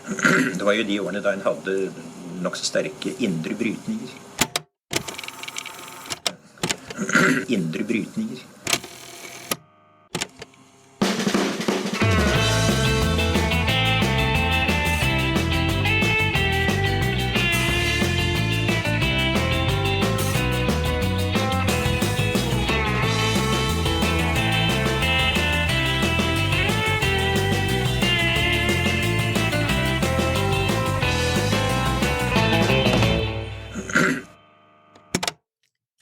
Det var jo de årene da en hadde nok så sterke indre brytninger. Indre brytninger.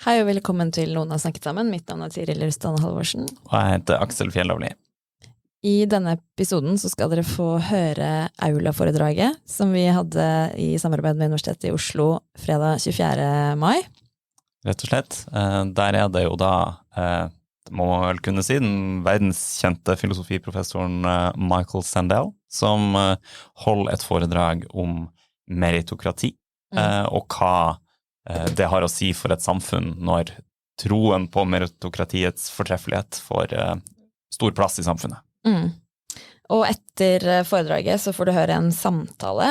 Hei og velkommen til Noen har snakket sammen. Mitt navn Tiril Rustan Halvorsen. Og jeg heter Aksel Fjellavli. I denne episoden så skal dere få høre Aula-foredraget som vi hadde i samarbeid med Universitetet i Oslo fredag 24. mai. Rett og slett. Der det jo da, må man vel kunne si, den verdenskjente filosofiprofessoren Michael Sandel, som holder et foredrag om meritokrati, og hva det har å si for et samfunn når troen på meritokratiets fortreffelighet får stor plass i samfunnet. Og etter foredraget så får du høre en samtale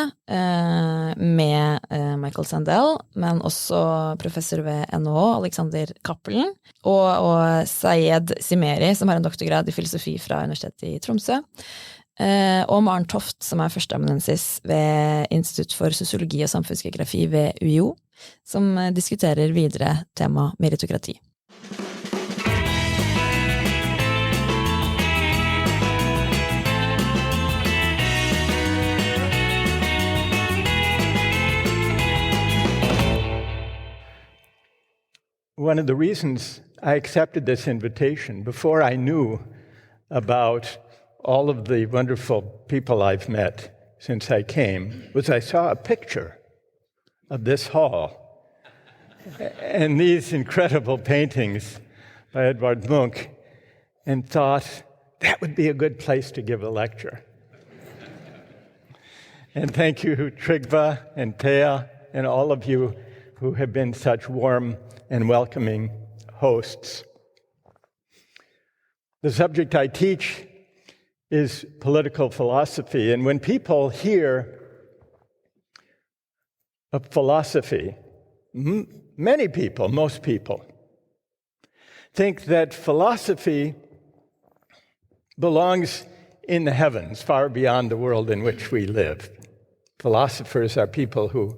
med Michael Sandel, men også professor ved NHH, Alexander Cappelen, og Zimeri, som har en doktorgrad i filosofi fra Universitetet i Tromsø, og Maren Toft, som er førsteamanuensis ved Institutt for sosiologi og samfunnsgeografi ved UiO, som diskuterer videre tema meritokrati. One of the reasons I accepted this invitation before I knew about all of the wonderful people I've met since I came was I saw a picture of this hall and these incredible paintings by Edvard Munch and thought that would be a good place to give a lecture. And thank you, Trygve and Thea and all of you who have been such warm and welcoming hosts. The subject I teach is political philosophy, and when people hear of philosophy, many people, most people, think that philosophy belongs in the heavens, far beyond the world in which we live. Philosophers are people who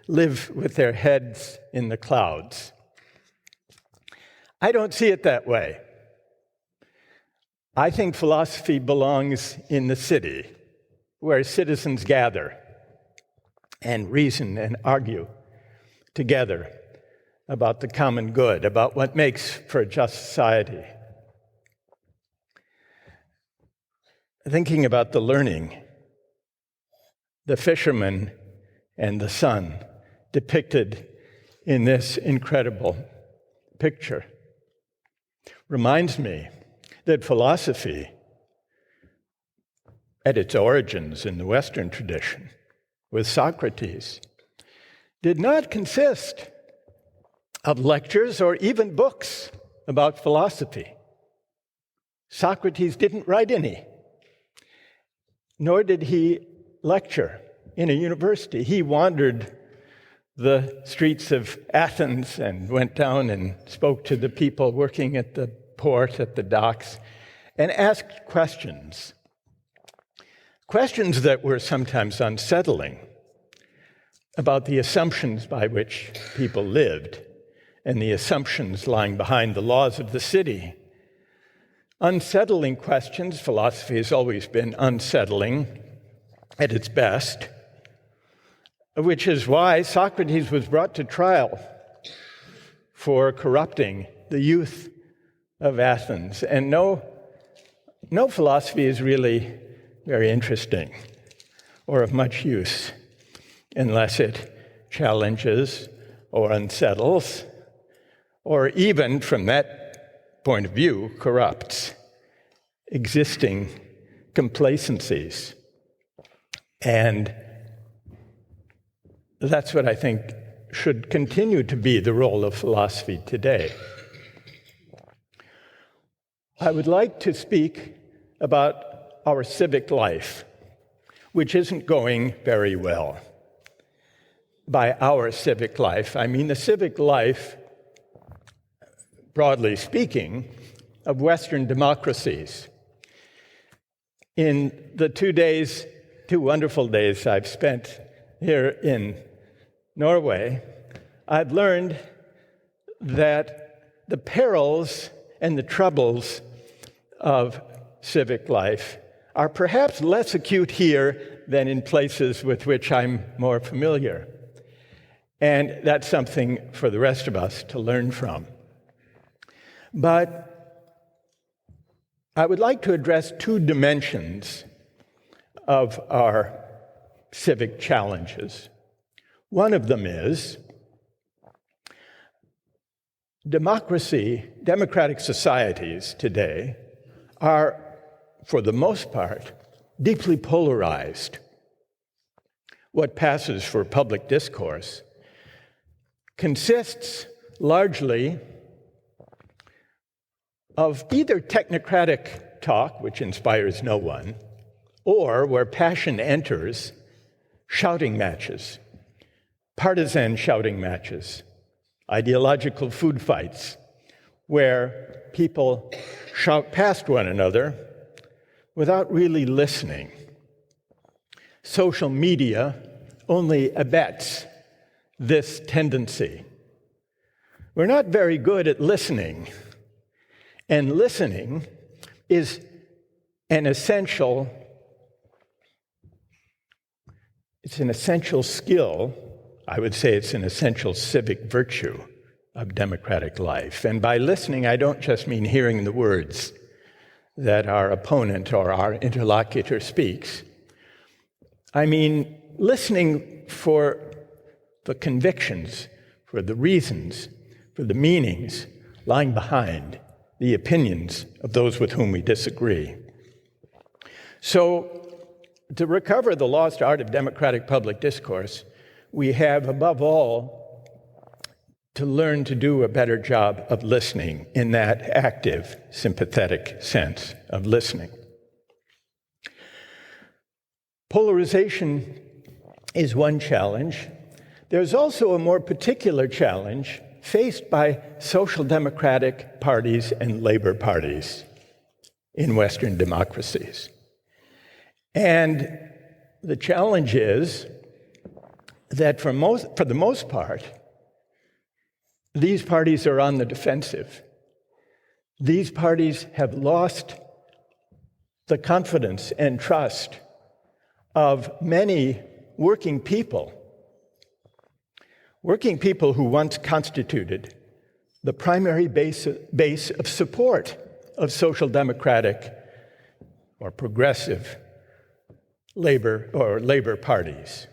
live with their heads in the clouds. I don't see it that way. I think philosophy belongs in the city, where citizens gather and reason and argue together about the common good, about what makes for a just society. Thinking about the learning, the fisherman and the sun depicted in this incredible picture reminds me that philosophy, at its origins in the Western tradition, with Socrates, did not consist of lectures or even books about philosophy. Socrates didn't write any, nor did he lecture in a university. He wandered the streets of Athens and went down and spoke to the people working at the port, at the docks, and asked questions. Questions that were sometimes unsettling about the assumptions by which people lived and the assumptions lying behind the laws of the city. Unsettling questions. Philosophy has always been unsettling at its best, which is why Socrates was brought to trial for corrupting the youth of Athens. And no philosophy is really very interesting or of much use unless it challenges or unsettles, or even, from that point of view, corrupts existing complacencies. And that's what I think should continue to be the role of philosophy today. I would like to speak about our civic life, which isn't going very well. By our civic life, I mean the civic life, broadly speaking, of Western democracies. In the 2 wonderful days I've spent here in Norway, I've learned that the perils and the troubles of civic life are perhaps less acute here than in places with which I'm more familiar. And that's something for the rest of us to learn from. But I would like to address 2 dimensions of our civic challenges. One of them is democratic societies today are, for the most part, deeply polarized. What passes for public discourse consists largely of either technocratic talk, which inspires no one, or where passion enters, shouting matches, partisan shouting matches, ideological food fights, where people shout past one another without really listening. Social media only abets this tendency. We're not very good at listening, and listening is an essential skill. I would say it's an essential civic virtue of democratic life. And by listening, I don't just mean hearing the words that our opponent or our interlocutor speaks. I mean listening for the convictions, for the reasons, for the meanings lying behind the opinions of those with whom we disagree. So, to recover the lost art of democratic public discourse, we have, above all, to learn to do a better job of listening in that active, sympathetic sense of listening. Polarization is one challenge. There's also a more particular challenge faced by social democratic parties and labor parties in Western democracies. And the challenge is that for the most part, these parties are on the defensive. These parties have lost the confidence and trust of many working people who once constituted the primary base of support of social democratic or progressive labor parties.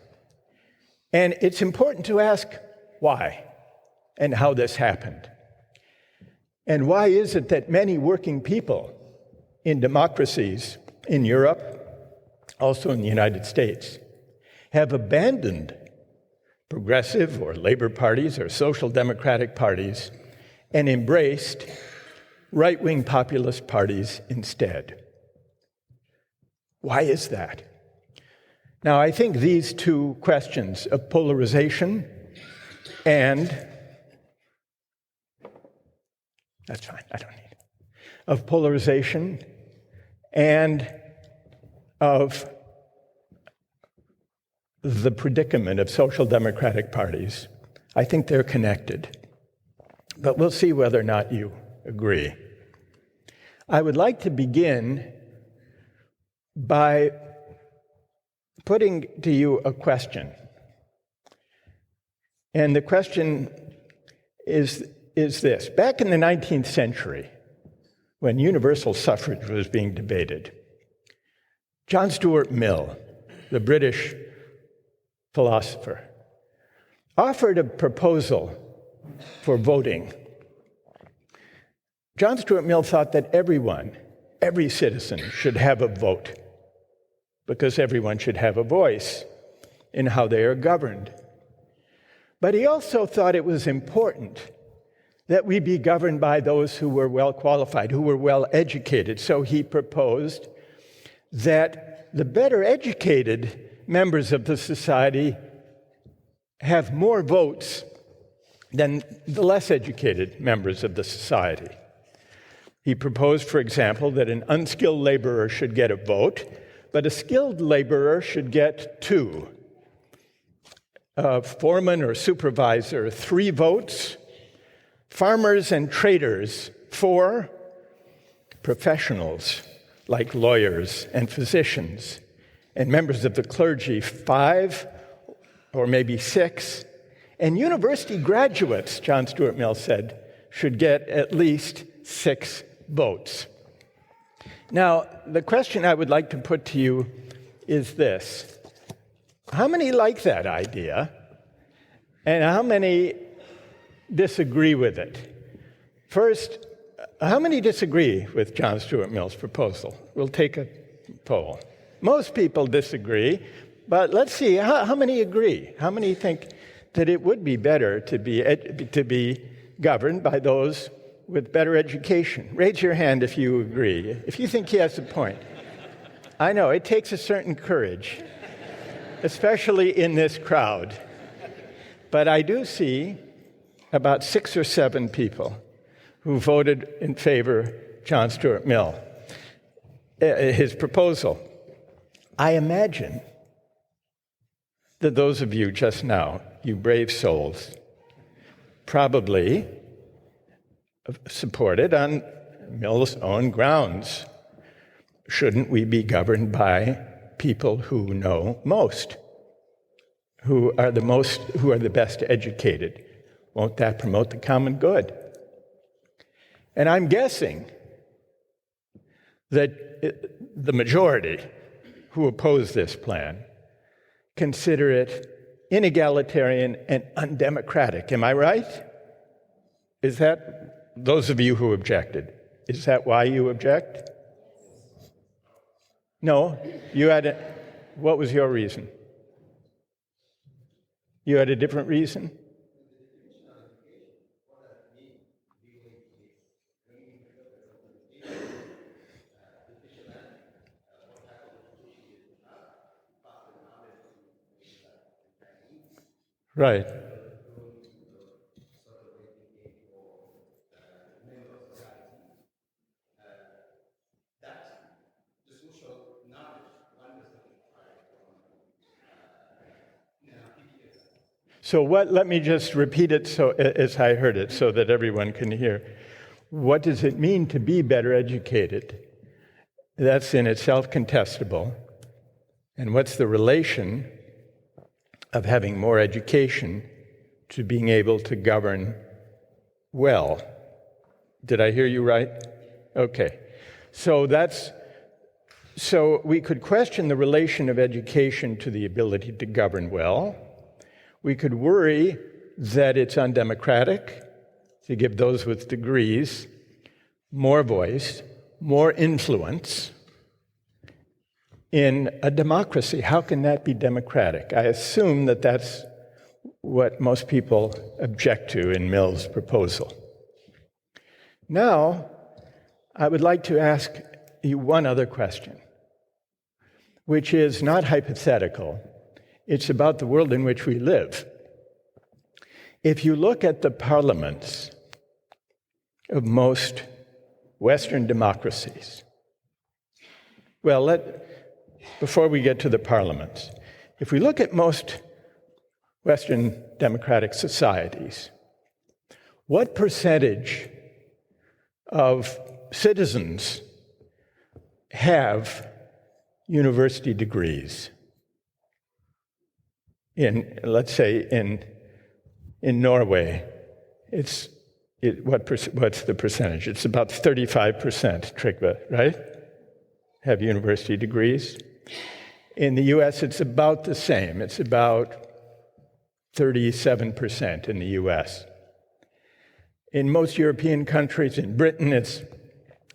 And it's important to ask why and how this happened. And why is it that many working people in democracies in Europe, also in the United States, have abandoned progressive or labor parties or social democratic parties and embraced right-wing populist parties instead? Why is that? Now, I think these 2 questions of polarization and that's fine, I don't need it. Of polarization and of the predicament of social democratic parties, I think they're connected. But we'll see whether or not you agree. I would like to begin by putting to you a question. And the question is this. Back in the 19th century, when universal suffrage was being debated, John Stuart Mill, the British philosopher, offered a proposal for voting. John Stuart Mill thought that every citizen should have a vote, because everyone should have a voice in how they are governed. But he also thought it was important that we be governed by those who were well qualified, who were well educated. So he proposed that the better educated members of the society have more votes than the less educated members of the society. He proposed, for example, that an unskilled laborer should get a vote, but a skilled laborer should get 2. A foreman or supervisor, 3 votes. Farmers and traders, 4. Professionals, like lawyers and physicians, and members of the clergy, 5 or maybe 6. And university graduates, John Stuart Mill said, should get at least 6 votes. Now, the question I would like to put to you is this. How many like that idea, and how many disagree with it? First, how many disagree with John Stuart Mill's proposal? We'll take a poll. Most people disagree, but let's see, how many agree? How many think that it would be better to be governed by those with better education? Raise your hand if you agree, if you think he has a point. I know, it takes a certain courage, especially in this crowd. But I do see about 6 or 7 people who voted in favor of John Stuart Mill, his proposal. I imagine that those of you just now, you brave souls, probably supported on Mill's own grounds. Shouldn't we be governed by people who know most, who are the best educated? Won't that promote the common good? And I'm guessing that the majority who oppose this plan consider it inegalitarian and undemocratic. Am I right? Is that, those of you who objected, is that why you object? No, you had what was your reason? You had a different reason? Right. So let me just repeat it so as I heard it so that everyone can hear. What does it mean to be better educated? That's in itself contestable. And what's the relation of having more education to being able to govern well? Did I hear you right? Okay. So we could question the relation of education to the ability to govern well. We could worry that it's undemocratic to give those with degrees more voice, more influence in a democracy. How can that be democratic? I assume that that's what most people object to in Mill's proposal. Now, I would like to ask you one other question, which is not hypothetical. It's about the world in which we live. If you look at the parliaments of most Western democracies, before we get to the parliaments, if we look at most Western democratic societies, what percentage of citizens have university degrees? Let's say in Norway, what's the percentage? It's about 35%, Trygve, right? Have university degrees. In the US, it's about the same. It's about 37% in the US. In most European countries, in Britain, it's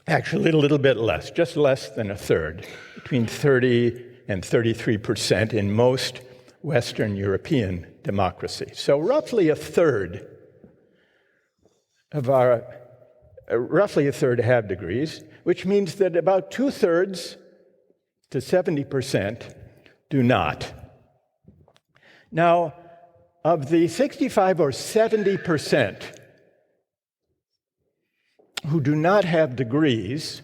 actually a little bit less, just less than a third, between 30 and 33% in most Western European democracies. So roughly a third have degrees, which means that about 2/3 to 70% do not. Now, of the 65 or 70% who do not have degrees,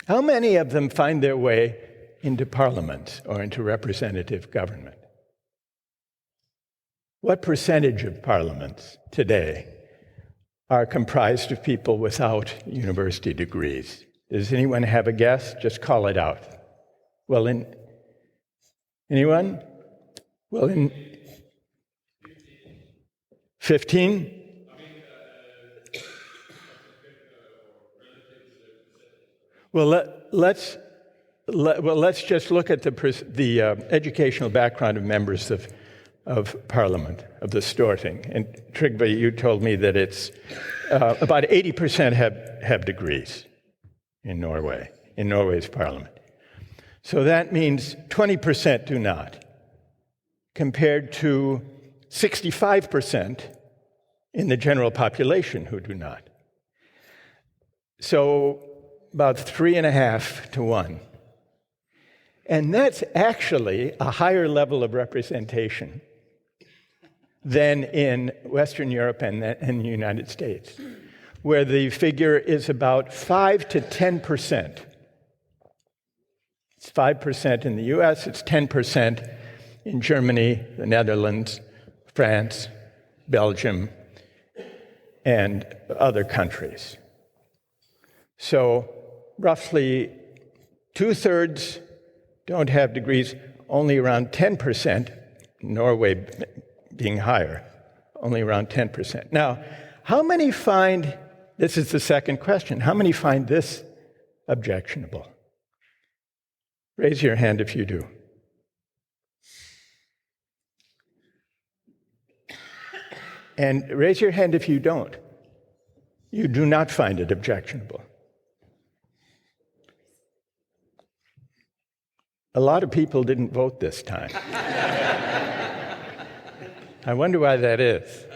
how many of them find their way into parliament or into representative government? What percentage of parliaments today are comprised of people without university degrees? Does anyone have a guess? Just call it out. Anyone? Well, in 15? Well, let's just look at the educational background of members of Parliament, of the Storting. And Trygve, you told me that it's about 80% have degrees in Norway, in Norway's Parliament. So that means 20% do not, compared to 65% in the general population who do not. So about 3.5 to 1. And that's actually a higher level of representation than in Western Europe and the United States, where the figure is about 5 to 10%. It's 5% in the US, it's 10% in Germany, the Netherlands, France, Belgium, and other countries. So roughly 2/3 don't have degrees, only around 10%, Norway being higher, only around 10%. Now, how many find, this is the second question, how many find this objectionable? Raise your hand if you do. And raise your hand if you don't. You do not find it objectionable. A lot of people didn't vote this time. I wonder why that is.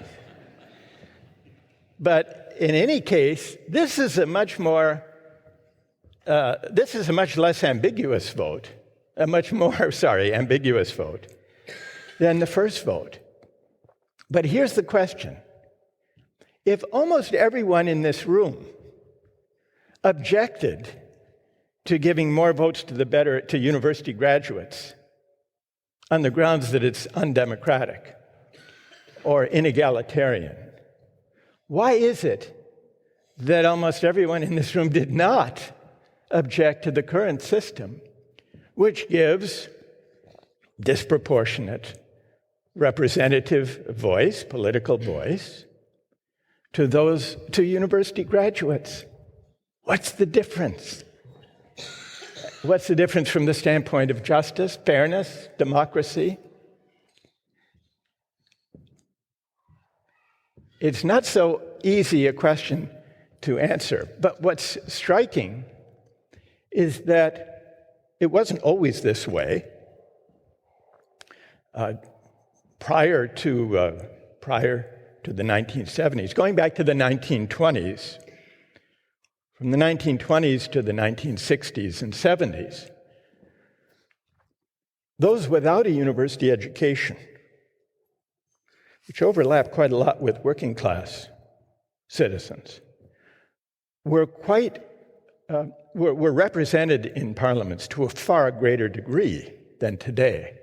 But in any case, this is a much less ambiguous vote, ambiguous vote than the first vote. But here's the question. If almost everyone in this room objected to giving more votes to university graduates on the grounds that it's undemocratic or inegalitarian, why is it that almost everyone in this room did not object to the current system, which gives disproportionate representative voice, political voice, to university graduates? What's the difference? What's the difference from the standpoint of justice, fairness, democracy? It's not so easy a question to answer, but what's striking is that it wasn't always this way. Prior to the 1970s, going back to the 1920s, from the 1920s to the 1960s and 70s, those without a university education, which overlap quite a lot with working class citizens, were represented in parliaments to a far greater degree than today.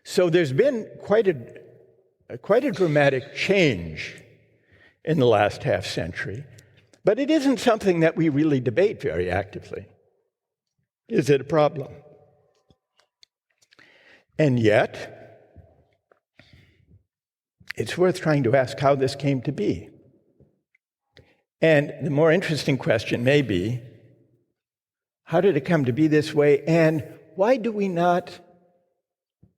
So there's been quite a dramatic change in the last half century, but it isn't something that we really debate very actively. Is it a problem? And yet, it's worth trying to ask how this came to be. And the more interesting question may be, how did it come to be this way, and why do we not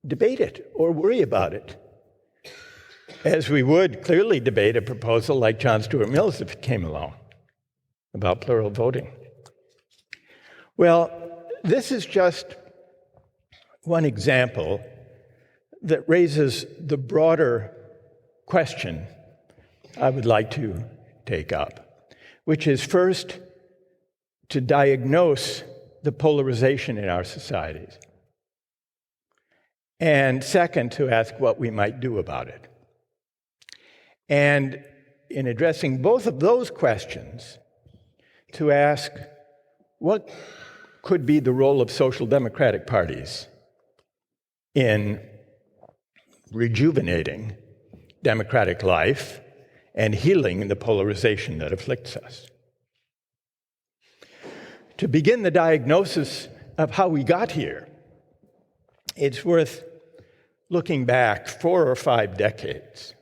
debate it or worry about it, as we would clearly debate a proposal like John Stuart Mill's if it came along about plural voting? Well, this is just one example that raises the broader question I would like to take up, which is first to diagnose the polarization in our societies. And second, to ask what we might do about it. And in addressing both of those questions, to ask what could be the role of social democratic parties in rejuvenating democratic life and healing the polarization that afflicts us. To begin the diagnosis of how we got here, it's worth looking back 4 or 5 decades,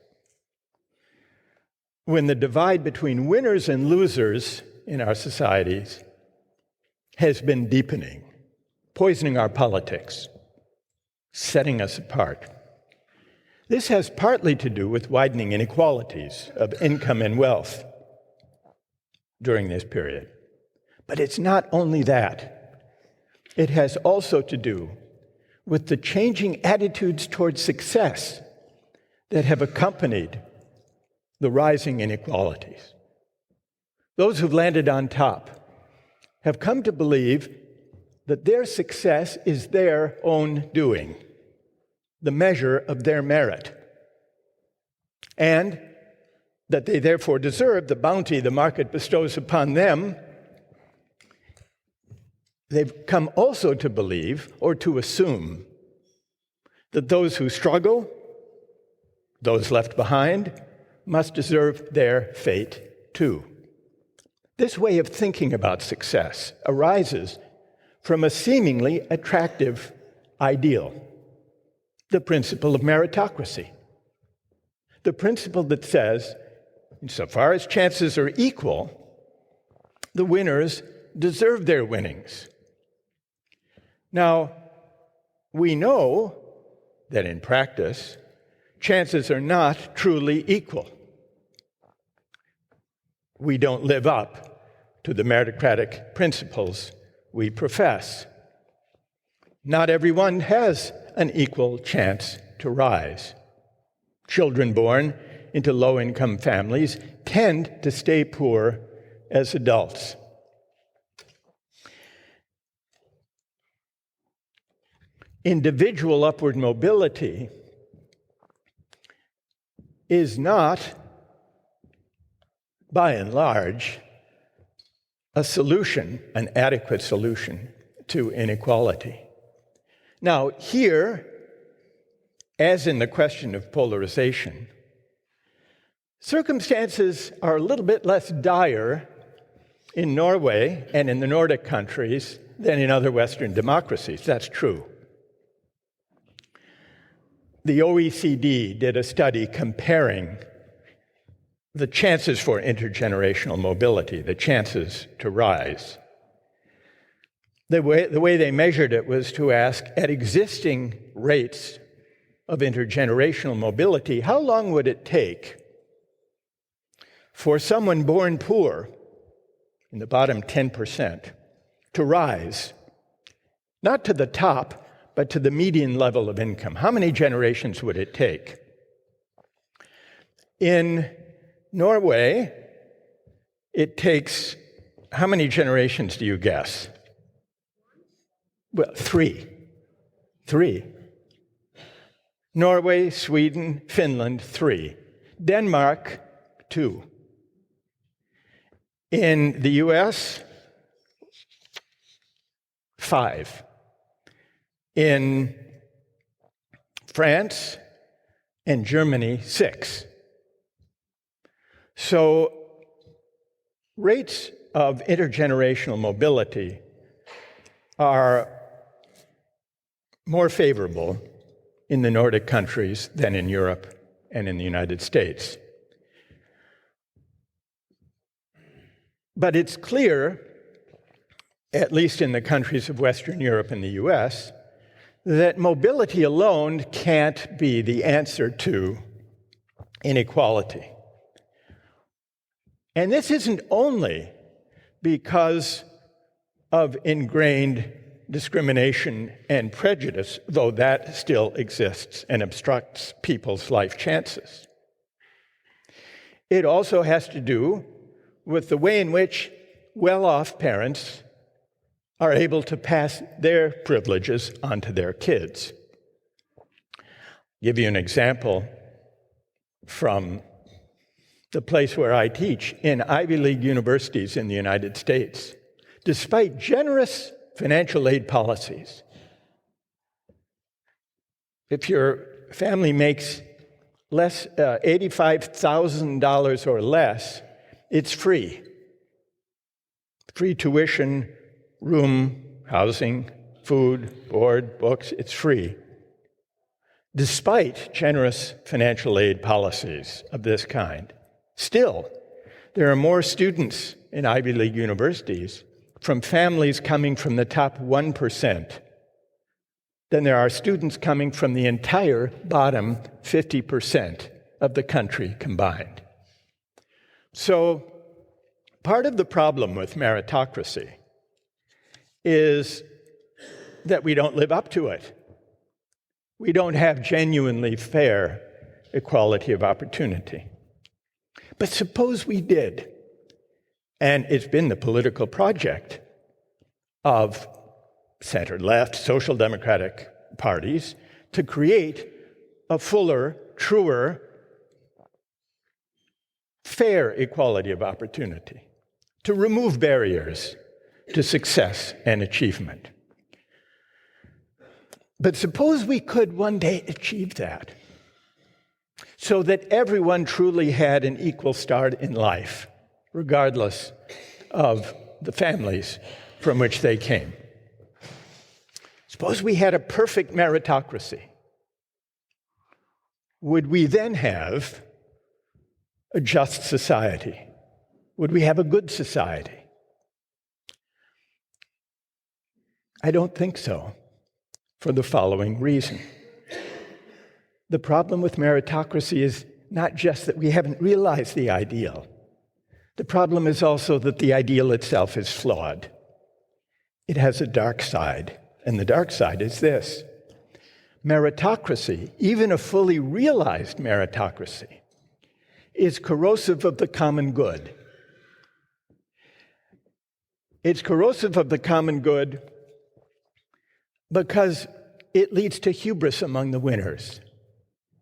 when the divide between winners and losers in our societies has been deepening, poisoning our politics, setting us apart. This has partly to do with widening inequalities of income and wealth during this period. But it's not only that. It has also to do with the changing attitudes towards success that have accompanied the rising inequalities. Those who've landed on top have come to believe that their success is their own doing, the measure of their merit, and that they therefore deserve the bounty the market bestows upon them. They've come also to believe, or to assume, that those who struggle, those left behind, must deserve their fate too. This way of thinking about success arises from a seemingly attractive ideal, the principle of meritocracy. The principle that says, insofar as chances are equal, the winners deserve their winnings. Now, we know that in practice, chances are not truly equal. We don't live up to the meritocratic principles we profess. Not everyone has an equal chance to rise. Children born into low-income families tend to stay poor as adults. Individual upward mobility is not, by and large, a solution, an adequate solution to inequality. Now, here, as in the question of polarization, circumstances are a little bit less dire in Norway and in the Nordic countries than in other Western democracies. That's true. The OECD did a study comparing the chances for intergenerational mobility, the chances to rise. The way they measured it was to ask, at existing rates of intergenerational mobility, how long would it take for someone born poor, in the bottom 10%, to rise, not to the top, but to the median level of income? How many generations would it take? In Norway, it takes, how many generations do you guess? Well, 3. 3. Norway, Sweden, Finland, 3. Denmark, 2. In the US, 5. In France and Germany, 6. So rates of intergenerational mobility are more favorable in the Nordic countries than in Europe and in the United States. But it's clear, at least in the countries of Western Europe and the US, that mobility alone can't be the answer to inequality. And this isn't only because of ingrained discrimination and prejudice, though that still exists and obstructs people's life chances. It also has to do with the way in which well-off parents are able to pass their privileges onto their kids. Give you an example from the place where I teach. In Ivy League universities in the United States, despite generous financial aid policies, if your family makes less $85,000 or less, it's free. Free tuition, room, housing, food, board, books, it's free. Despite generous financial aid policies of this kind, still, there are more students in Ivy League universities from families coming from the top 1% than there are students coming from the entire bottom 50% of the country combined. So, part of the problem with meritocracy is that we don't live up to it. We don't have genuinely fair equality of opportunity. But suppose we did, and it's been the political project of center-left, social democratic parties to create a fuller, truer, fair equality of opportunity, to remove barriers to success and achievement. But suppose we could one day achieve that, so that everyone truly had an equal start in life, regardless of the families from which they came. Suppose we had a perfect meritocracy. Would we then have a just society? Would we have a good society? I don't think so, for the following reason. The problem with meritocracy is not just that we haven't realized the ideal. The problem is also that the ideal itself is flawed. It has a dark side, and the dark side is this. Meritocracy, even a fully realized meritocracy, is corrosive of the common good. It's corrosive of the common good because it leads to hubris among the winners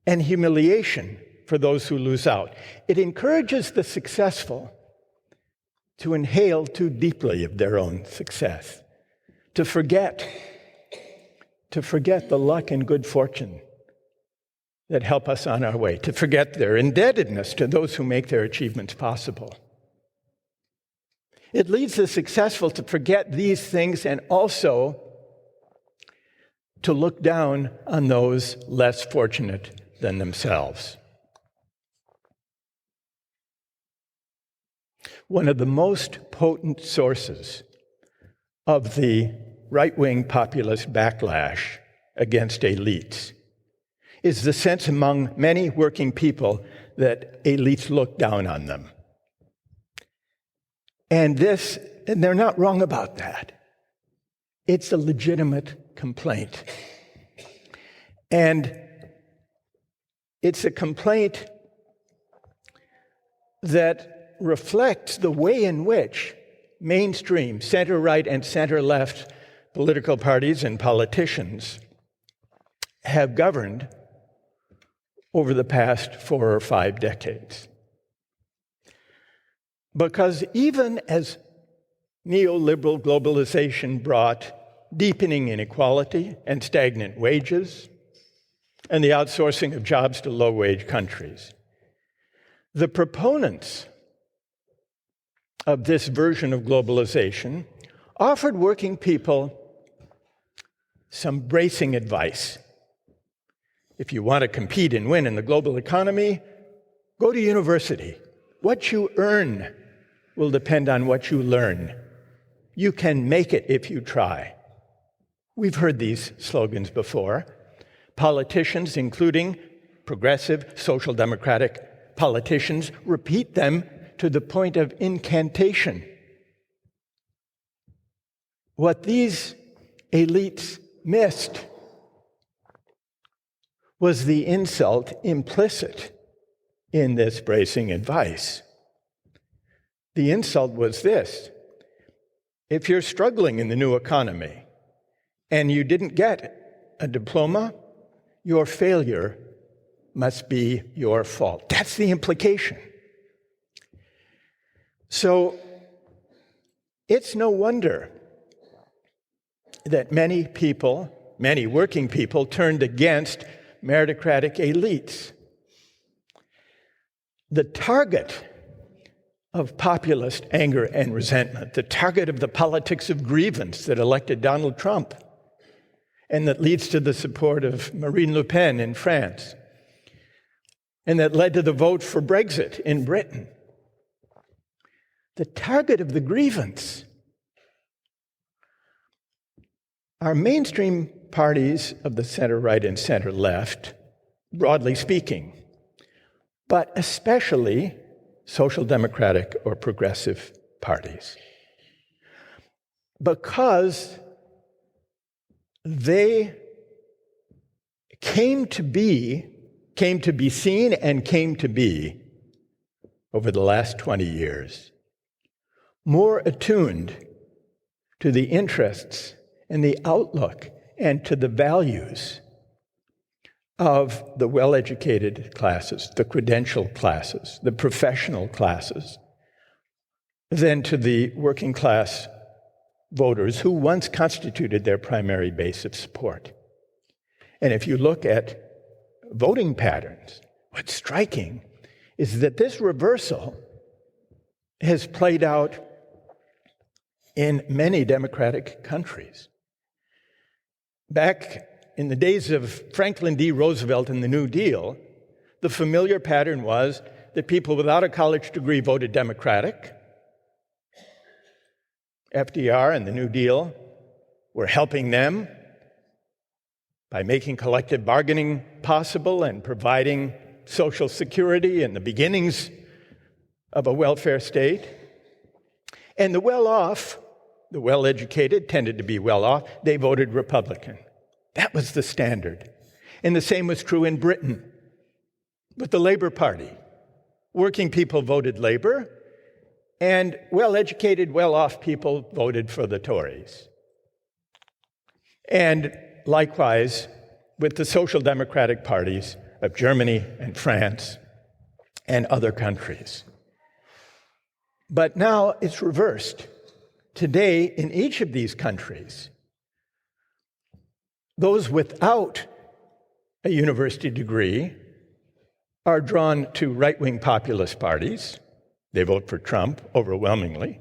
and humiliation for those who lose out. It encourages the successful to inhale too deeply of their own success, to forget the luck and good fortune that help us on our way, to forget their indebtedness to those who make their achievements possible. It leads the successful to forget these things and also to look down on those less fortunate than themselves. One of the most potent sources of the right-wing populist backlash against elites is the sense among many working people that elites look down on them. And they're not wrong about that. It's a legitimate complaint. And it's a complaint that reflects the way in which mainstream center-right and center-left political parties and politicians have governed over the past 4 or 5 decades. Because even as neoliberal globalization brought deepening inequality and stagnant wages and the outsourcing of jobs to low-wage countries, the proponents of this version of globalization offered working people some bracing advice. If you want to compete and win in the global economy, go to university. What you earn will depend on what you learn. You can make it if you try. We've heard these slogans before. Politicians, including progressive, social democratic politicians, repeat them to the point of incantation. What these elites missed was the insult implicit in this bracing advice. The insult was this: if you're struggling in the new economy and you didn't get a diploma, your failure must be your fault. That's the implication. So it's no wonder that many people, many working people, turned against meritocratic elites. The target of populist anger and resentment, the target of the politics of grievance that elected Donald Trump and that leads to the support of Marine Le Pen in France, and that led to the vote for Brexit in Britain. The target of the grievance are mainstream parties of the center-right and center-left, broadly speaking, but especially social democratic or progressive parties, because they came to be seen and came to be, over the last 20 years, more attuned to the interests and the outlook and to the values of the well-educated classes, the credentialed classes, the professional classes, than to the working class voters who once constituted their primary base of support. And if you look at voting patterns, what's striking is that this reversal has played out in many democratic countries. Back in the days of Franklin D. Roosevelt and the New Deal, the familiar pattern was that people without a college degree voted Democratic. FDR and the New Deal were helping them by making collective bargaining possible and providing Social Security and the beginnings of a welfare state. And the well-off, the well-educated, tended to be well-off, they voted Republican. That was the standard. And the same was true in Britain with the Labour Party. Working people voted Labour, and well-educated, well-off people voted for the Tories. And likewise with the social democratic parties of Germany and France and other countries. But now it's reversed. Today, in each of these countries, those without a university degree are drawn to right-wing populist parties. They vote for Trump overwhelmingly.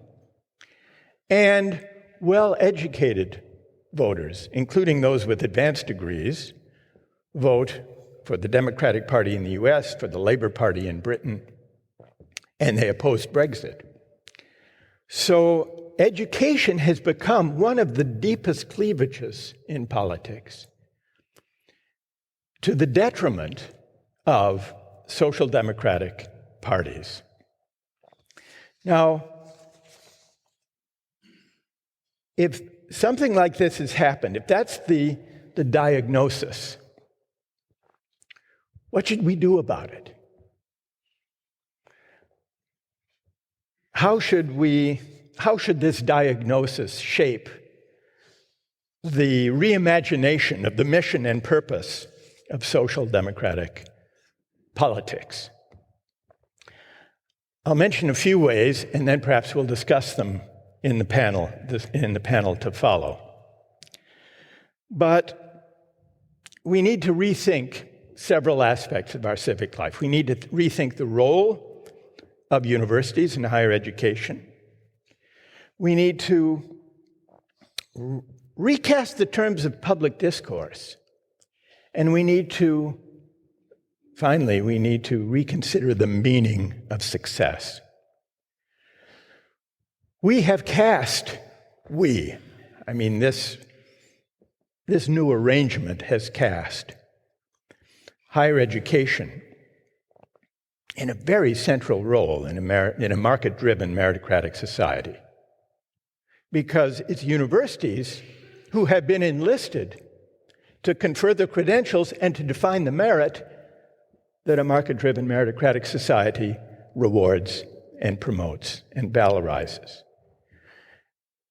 And well-educated voters, including those with advanced degrees, vote for the Democratic Party in the US, for the Labour Party in Britain, and they opposed Brexit. So education has become one of the deepest cleavages in politics, to the detriment of social democratic parties. Now, if something like this has happened, if that's the diagnosis, what should we do about it? How should this diagnosis shape the reimagination of the mission and purpose of social democratic politics? I'll mention a few ways, and then perhaps we'll discuss them in the panel to follow. But we need to rethink several aspects of our civic life. We need to rethink the role of universities and higher education. We need to recast the terms of public discourse. And finally, we need to reconsider the meaning of success. We have cast, this new arrangement has cast higher education in a very central role in a market-driven meritocratic society, because it's universities who have been enlisted to confer the credentials and to define the merit that a market-driven meritocratic society rewards and promotes and valorizes.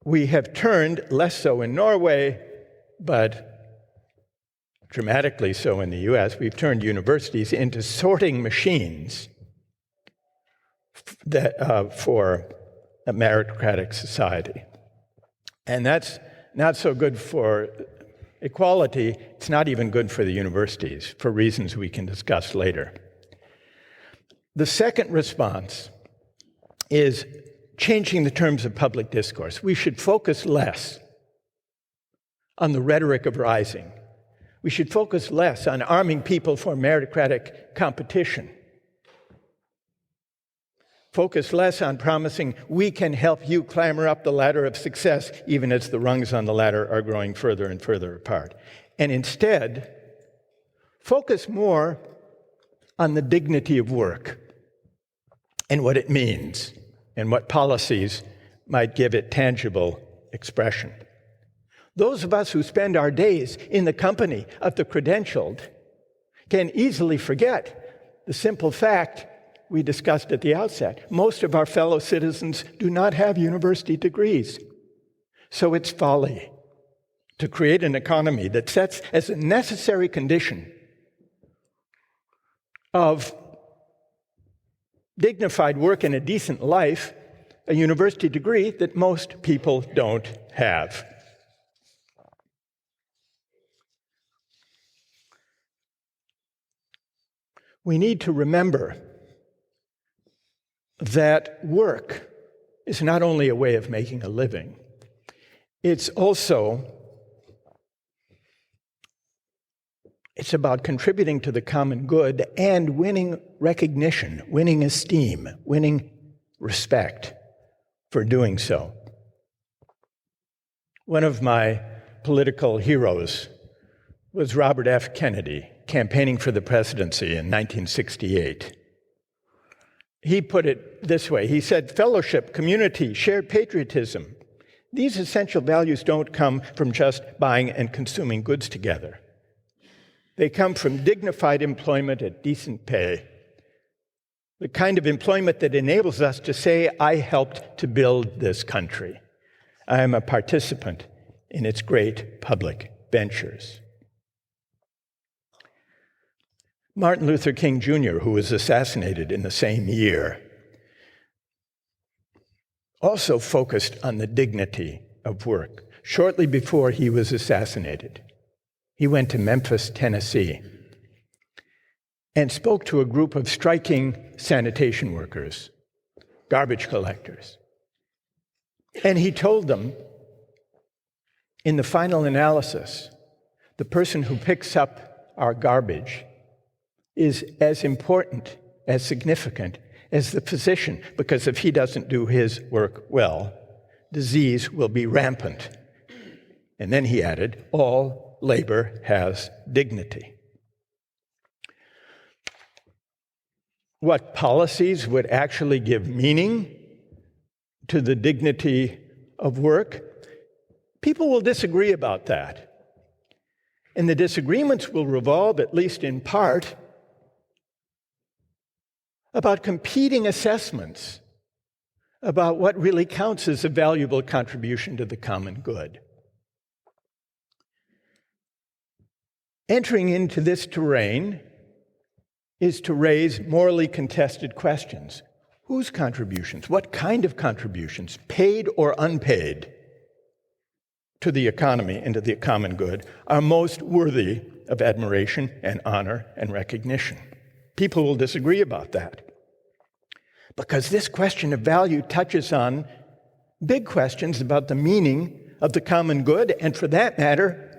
We have turned, less so in Norway, but dramatically so in the US, we've turned universities into sorting machines for a meritocratic society. And that's not so good for equality. It's not even good for the universities, for reasons we can discuss later. The second response is changing the terms of public discourse. We should focus less on the rhetoric of rising. We should focus less on arming people for meritocratic competition. Focus less on promising we can help you clamber up the ladder of success even as the rungs on the ladder are growing further and further apart. And instead, focus more on the dignity of work and what it means and what policies might give it tangible expression. Those of us who spend our days in the company of the credentialed can easily forget the simple fact we discussed at the outset. Most of our fellow citizens do not have university degrees. So it's folly to create an economy that sets as a necessary condition of dignified work and a decent life a university degree that most people don't have. We need to remember that work is not only a way of making a living, it's about contributing to the common good and winning recognition, winning esteem, winning respect for doing so. One of my political heroes was Robert F. Kennedy, campaigning for the presidency in 1968. He put it this way. He said, "Fellowship, community, shared patriotism, these essential values don't come from just buying and consuming goods together. They come from dignified employment at decent pay, the kind of employment that enables us to say, I helped to build this country. I am a participant in its great public ventures." Martin Luther King Jr., who was assassinated in the same year, also focused on the dignity of work. Shortly before he was assassinated, he went to Memphis, Tennessee, and spoke to a group of striking sanitation workers, garbage collectors. And he told them, in the final analysis, the person who picks up our garbage is as important, as significant as the physician, because if he doesn't do his work well, disease will be rampant. And then he added, all labor has dignity. What policies would actually give meaning to the dignity of work? People will disagree about that. And the disagreements will revolve, at least in part, about competing assessments about what really counts as a valuable contribution to the common good. Entering into this terrain is to raise morally contested questions. Whose contributions? What kind of contributions, paid or unpaid, to the economy and to the common good are most worthy of admiration and honor and recognition? People will disagree about that, because this question of value touches on big questions about the meaning of the common good, and for that matter,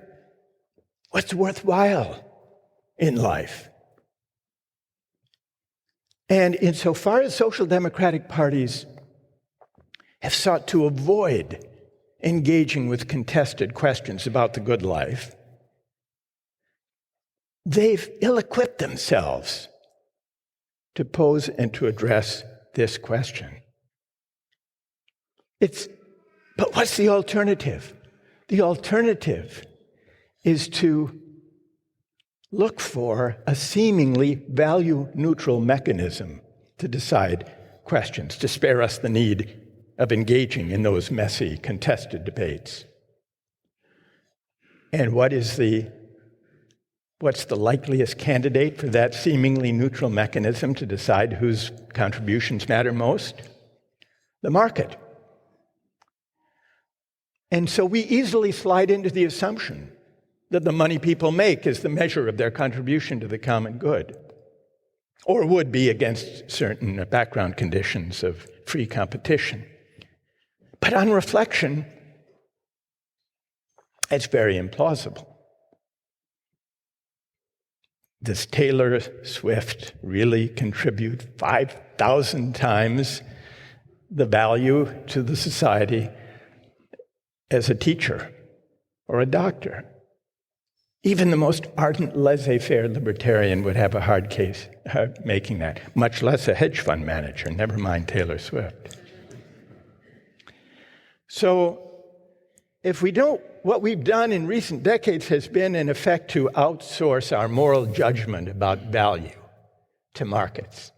what's worthwhile in life. And insofar as social democratic parties have sought to avoid engaging with contested questions about the good life, they've ill-equipped themselves to pose and to address this question. But what's the alternative? The alternative is to look for a seemingly value-neutral mechanism to decide questions, to spare us the need of engaging in those messy, contested debates. And what's the likeliest candidate for that seemingly neutral mechanism to decide whose contributions matter most? The market. And so we easily slide into the assumption that the money people make is the measure of their contribution to the common good, or would be against certain background conditions of free competition. But on reflection, it's very implausible. Does Taylor Swift really contribute 5,000 times the value to the society as a teacher or a doctor? Even the most ardent laissez-faire libertarian would have a hard case making that, much less a hedge fund manager, never mind Taylor Swift. So if we don't, what we've done in recent decades has been, in effect, to outsource our moral judgment about value to markets.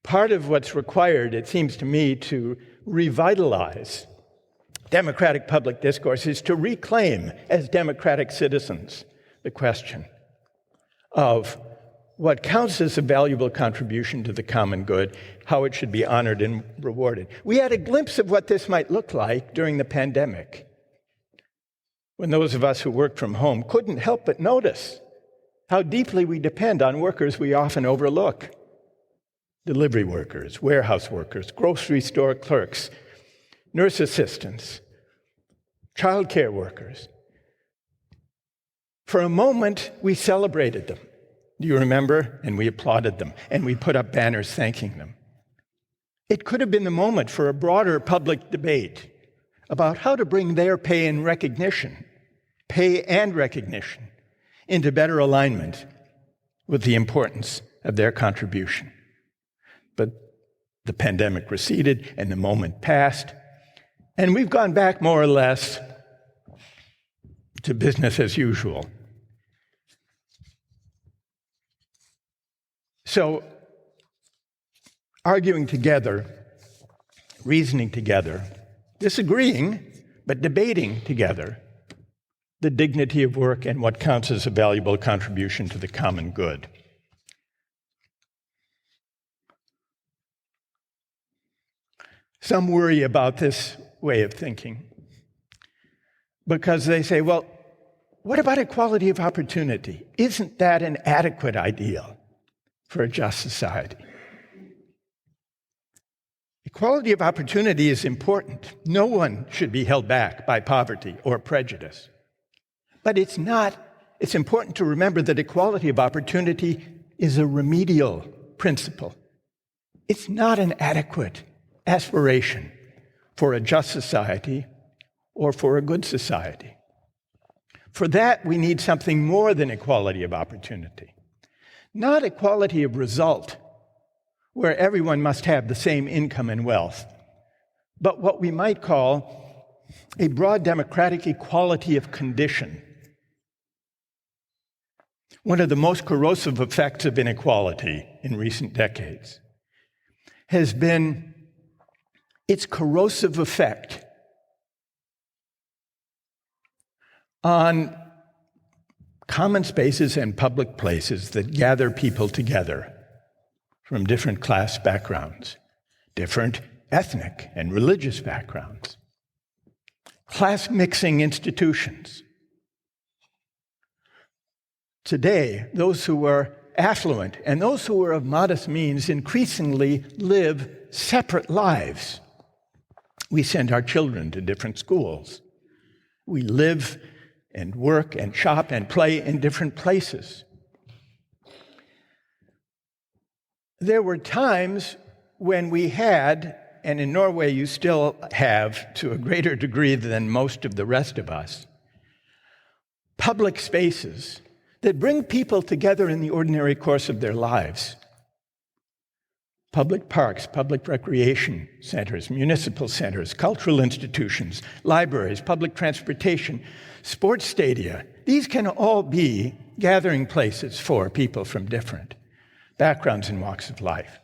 Part of what's required, it seems to me, to revitalize democratic public discourse is to reclaim, as democratic citizens, the question of what counts as a valuable contribution to the common good, how it should be honored and rewarded. We had a glimpse of what this might look like during the pandemic, when those of us who worked from home couldn't help but notice how deeply we depend on workers we often overlook. Delivery workers, warehouse workers, grocery store clerks, nurse assistants, childcare workers. For a moment, we celebrated them. Do you remember? And we applauded them, and we put up banners thanking them. It could have been the moment for a broader public debate about how to bring their pay and recognition into better alignment with the importance of their contribution. But the pandemic receded, and the moment passed, and we've gone back more or less to business as usual. So, arguing together, reasoning together, disagreeing, but debating together the dignity of work and what counts as a valuable contribution to the common good. Some worry about this way of thinking because they say, well, what about equality of opportunity? Isn't that an adequate ideal for a just society? Equality of opportunity is important. No one should be held back by poverty or prejudice. But it's important to remember that equality of opportunity is a remedial principle. It's not an adequate aspiration for a just society or for a good society. For that, we need something more than equality of opportunity. Not equality of result, where everyone must have the same income and wealth, but what we might call a broad democratic equality of condition. One of the most corrosive effects of inequality in recent decades has been its corrosive effect on common spaces and public places that gather people together from different class backgrounds, different ethnic and religious backgrounds, class-mixing institutions. Today, those who are affluent and those who are of modest means increasingly live separate lives. We send our children to different schools. We live and work and shop and play in different places. There were times when we had, and in Norway you still have to a greater degree than most of the rest of us, public spaces that bring people together in the ordinary course of their lives. Public parks, public recreation centers, municipal centers, cultural institutions, libraries, public transportation, sports stadia. These can all be gathering places for people from different backgrounds and walks of life.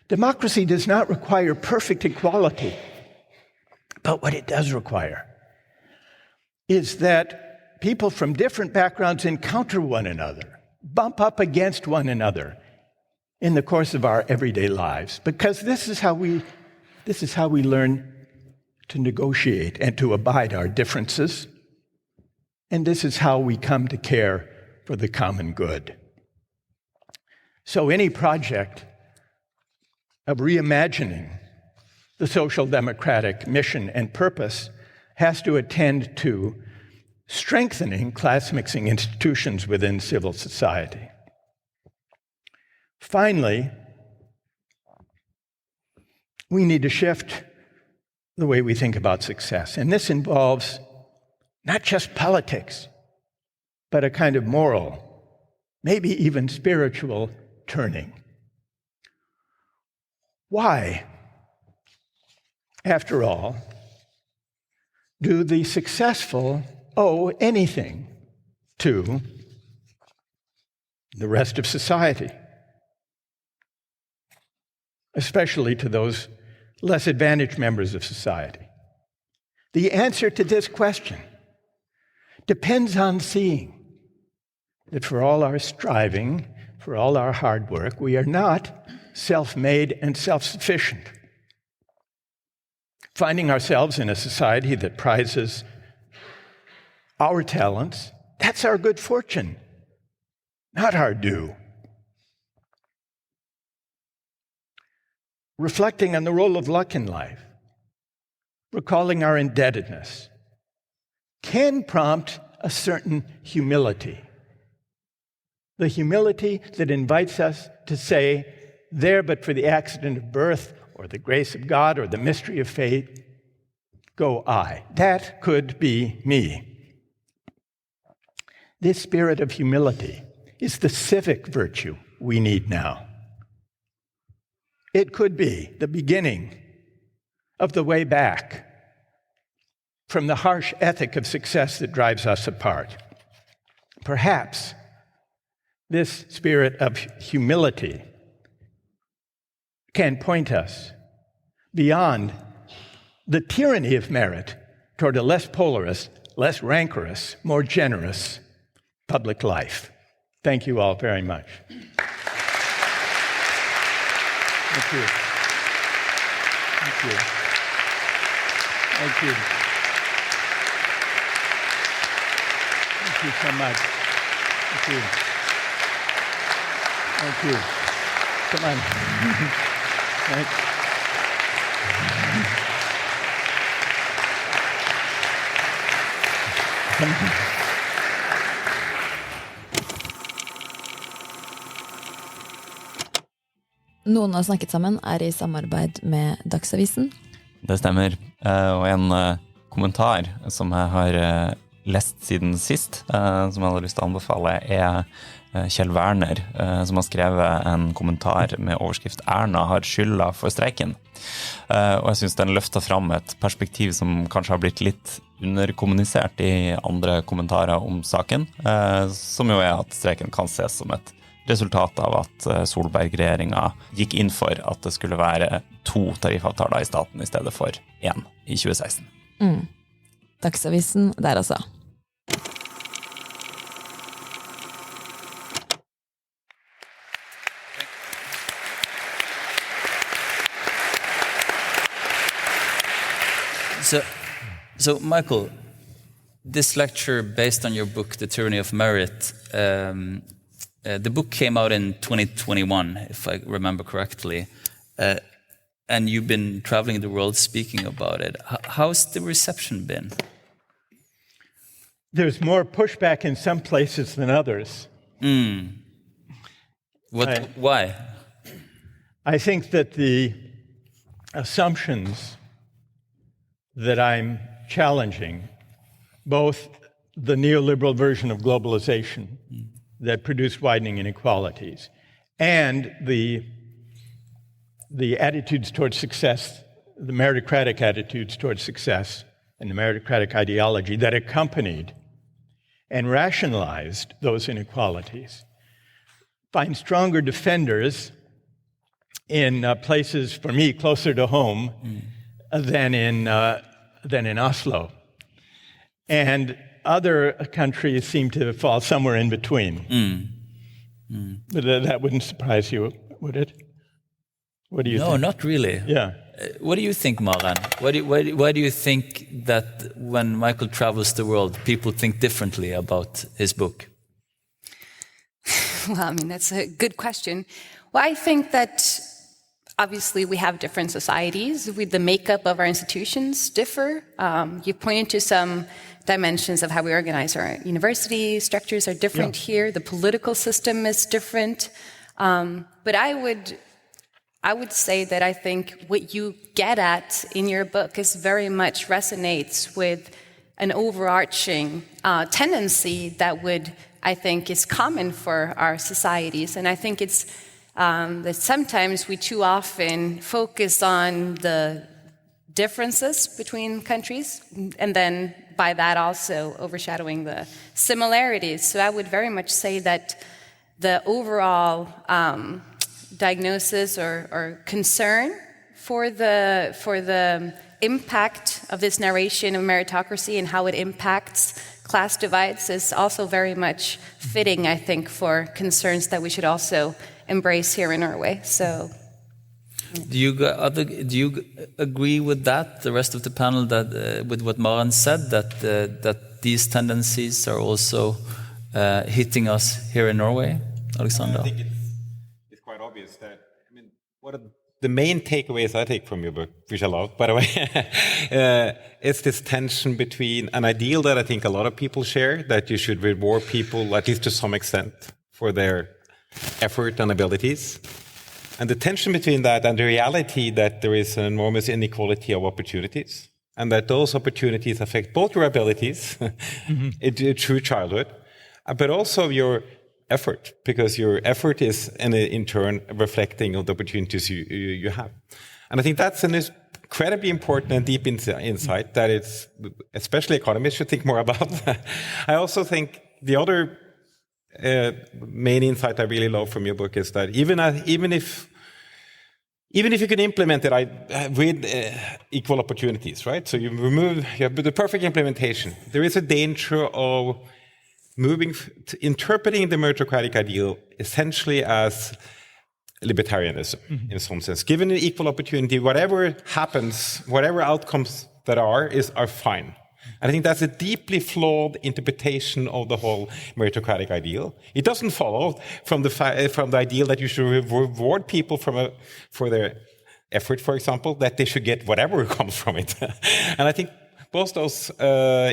Democracy does not require perfect equality But what it does require is that people from different backgrounds encounter one another, bump up against one another in the course of our everyday lives, because this is how we learn to negotiate and to abide our differences, and this is how we come to care for the common good. So any project of reimagining the social democratic mission and purpose has to attend to strengthening class-mixing institutions within civil society. Finally, we need to shift the way we think about success. And this involves not just politics, but a kind of moral, maybe even spiritual turning. Why, after all, do the successful owe anything to the rest of society, especially to those less advantaged members of society? The answer to this question depends on seeing that for all our striving, for all our hard work, we are not self-made and self-sufficient. Finding ourselves in a society that prizes our talents, that's our good fortune, not our due. Reflecting on the role of luck in life, recalling our indebtedness, can prompt a certain humility. The humility that invites us to say, there but for the accident of birth, or the grace of God, or the mystery of fate, go I. That could be me. This spirit of humility is the civic virtue we need now. It could be the beginning of the way back from the harsh ethic of success that drives us apart. Perhaps this spirit of humility can point us beyond the tyranny of merit toward a less polarized, less rancorous, more generous public life. Thank you all very much. Thank you. Thank you. Thank you. Thank you so much. Thank you. Thank you. Come on. Thanks. Noen har snakket sammen er i samarbeid med Dagsavisen. Det stemmer. Og en kommentar som jeg har lest siden sist, som jeg hadde lyst til å anbefale, er Kjell Werner, som har skrevet en kommentar med overskrift «Erna har skylda for streiken». Og jeg synes den løfter fram et perspektiv som kanskje har blitt litt underkommunisert i andre kommentarer om saken, som jo er at streiken kan ses som et resultat av at Solberg-regjeringen gikk inn for at det skulle være 2 tariffavtaler i staten i stedet for 1 i 2016. Dagsavisen der altså. So Michael, this lecture based on your book, The Tyranny of Merit, the book came out in 2021, if I remember correctly, and you've been traveling the world speaking about it. How's the reception been? There's more pushback in some places than others. Why? I think that the assumptions that I'm challenging, both the neoliberal version of globalization that produced widening inequalities, and the attitudes towards success, the meritocratic attitudes towards success, and the meritocratic ideology that accompanied and rationalized those inequalities, find stronger defenders in places, for me, closer to home than in than in Oslo. And other countries seem to fall somewhere in between. But that wouldn't surprise you, would it? What do you think? No, not really. Yeah. What do you think, Maren? Why do you think that when Michael travels the world, people think differently about his book? Well, I mean, that's a good question. Well, I think that obviously we have different societies. The makeup of our institutions differ. You pointed to some dimensions of how we organize our university structures are different here. The political system is different. But I would say that I think what you get at in your book is very much resonates with an overarching tendency that I think is common for our societies. And I think it's that sometimes we too often focus on the differences between countries, and then by that also overshadowing the similarities. So I would very much say that the overall diagnosis or concern for the impact of this narration of meritocracy and how it impacts class divides is also very much fitting, I think, for concerns that we should also embrace here in Norway. So, do you agree with that? The rest of the panel, that with what Maren said, that these tendencies are also hitting us here in Norway, Alexander? I think it's quite obvious that, I mean, what are the main takeaways I take from your book, which I love, by the way, is this tension between an ideal that I think a lot of people share, that you should reward people, at least to some extent, for their effort and abilities, and the tension between that and the reality that there is an enormous inequality of opportunities, and that those opportunities affect both your abilities through childhood, but also your effort, because your effort is in turn reflecting on the opportunities you have. And I think that's an incredibly important and deep insight that it's, especially economists should think more about. I also think the other main insight I really love from your book is that even if you can implement it with equal opportunities, right? So you have the perfect implementation. There is a danger of interpreting the meritocratic ideal essentially as libertarianism, in some sense. Given an equal opportunity, whatever happens, whatever outcomes that are fine. And I think that's a deeply flawed interpretation of the whole meritocratic ideal. It doesn't follow from the ideal that you should reward people for their effort, for example, that they should get whatever comes from it. And I think both those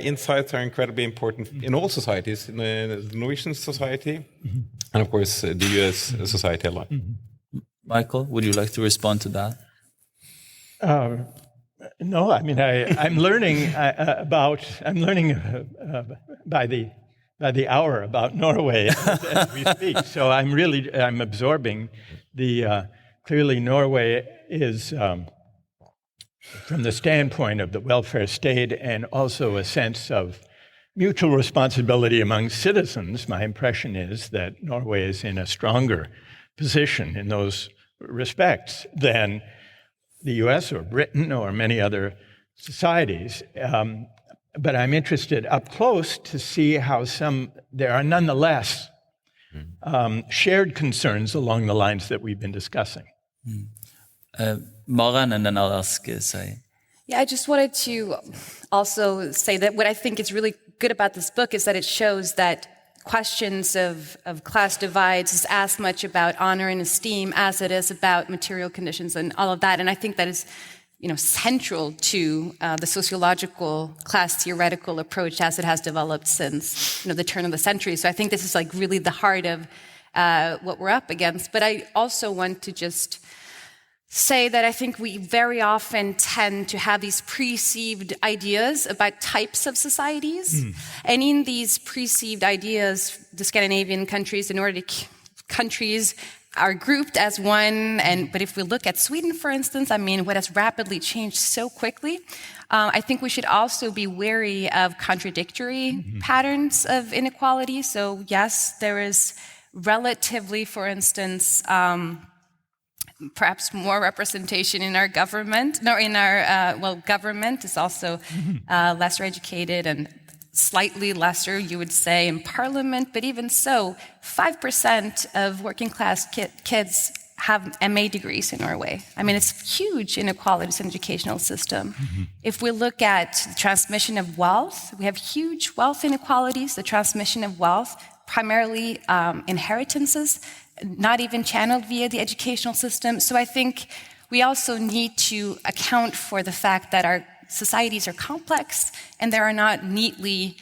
insights are incredibly important in all societies, in the Norwegian society, and of course the US society alike. Michael, would you like to respond to that? No, I mean I'm learning by the hour about Norway as we speak. So I'm absorbing clearly Norway is. From the standpoint of the welfare state and also a sense of mutual responsibility among citizens, my impression is that Norway is in a stronger position in those respects than the US or Britain or many other societies. But I'm interested up close to see how there are nonetheless shared concerns along the lines that we've been discussing. Maren, and then I'll ask Say. Yeah, I just wanted to also say that what I think is really good about this book is that it shows that questions of class divides is as much about honor and esteem as it is about material conditions and all of that. And I think that is, central to the sociological class theoretical approach as it has developed since, the turn of the century. So I think this is like really the heart of what we're up against. But I also want to just say that I think we very often tend to have these perceived ideas about types of societies. And in these perceived ideas, the Scandinavian countries, the Nordic countries are grouped as one. But if we look at Sweden, for instance, what has rapidly changed so quickly, I think we should also be wary of contradictory patterns of inequality. So yes, there is relatively, for instance, perhaps more representation in our government. No, in our, government is also lesser educated and slightly lesser, you would say, in parliament. But even so, 5% of working class kids have MA degrees in Norway. I mean, it's huge inequalities in the educational system. If we look at the transmission of wealth, we have huge wealth inequalities, the transmission of wealth, primarily inheritances, not even channeled via the educational system. So I think we also need to account for the fact that our societies are complex and they are not neatly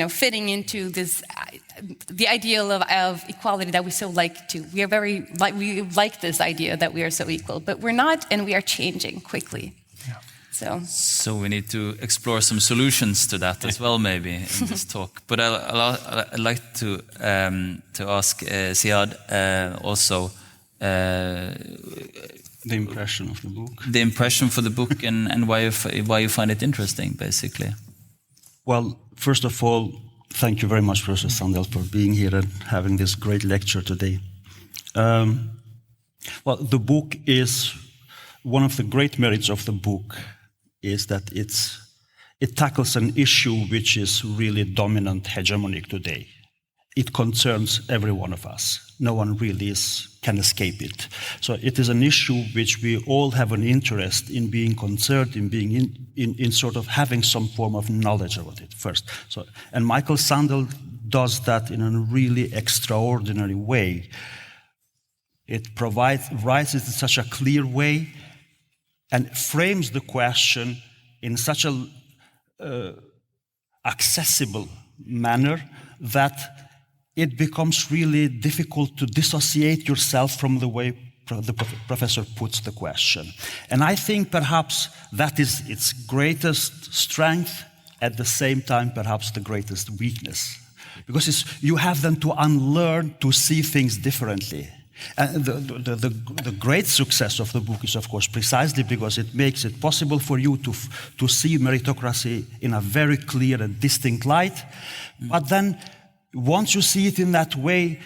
fitting into this the ideal of equality that we so like to. We like this idea that we are so equal, but we're not, and we are changing quickly. Yeah. So we need to explore some solutions to that as well, maybe in this talk. But I'd like to ask Ziad also the impression of the book. The impression for the book and why you find it interesting, basically. Well, first of all, thank you very much, Professor Sandel, for being here and having this great lecture today. Well, the book is, one of the great merits of the book is that it tackles an issue which is really dominant, hegemonic today. It concerns every one of us. No one really can escape it. So it is an issue which we all have an interest in being concerned, in being in sort of having some form of knowledge about it first. So, and Michael Sandel does that in a really extraordinary way. It writes it in such a clear way and frames the question in such a accessible manner that it becomes really difficult to dissociate yourself from the way the professor puts the question. And I think perhaps that is its greatest strength, at the same time perhaps the greatest weakness. Because you have then to unlearn to see things differently. And the great success of the book is, of course, precisely because it makes it possible for you to see meritocracy in a very clear and distinct light. But then once you see it in that way,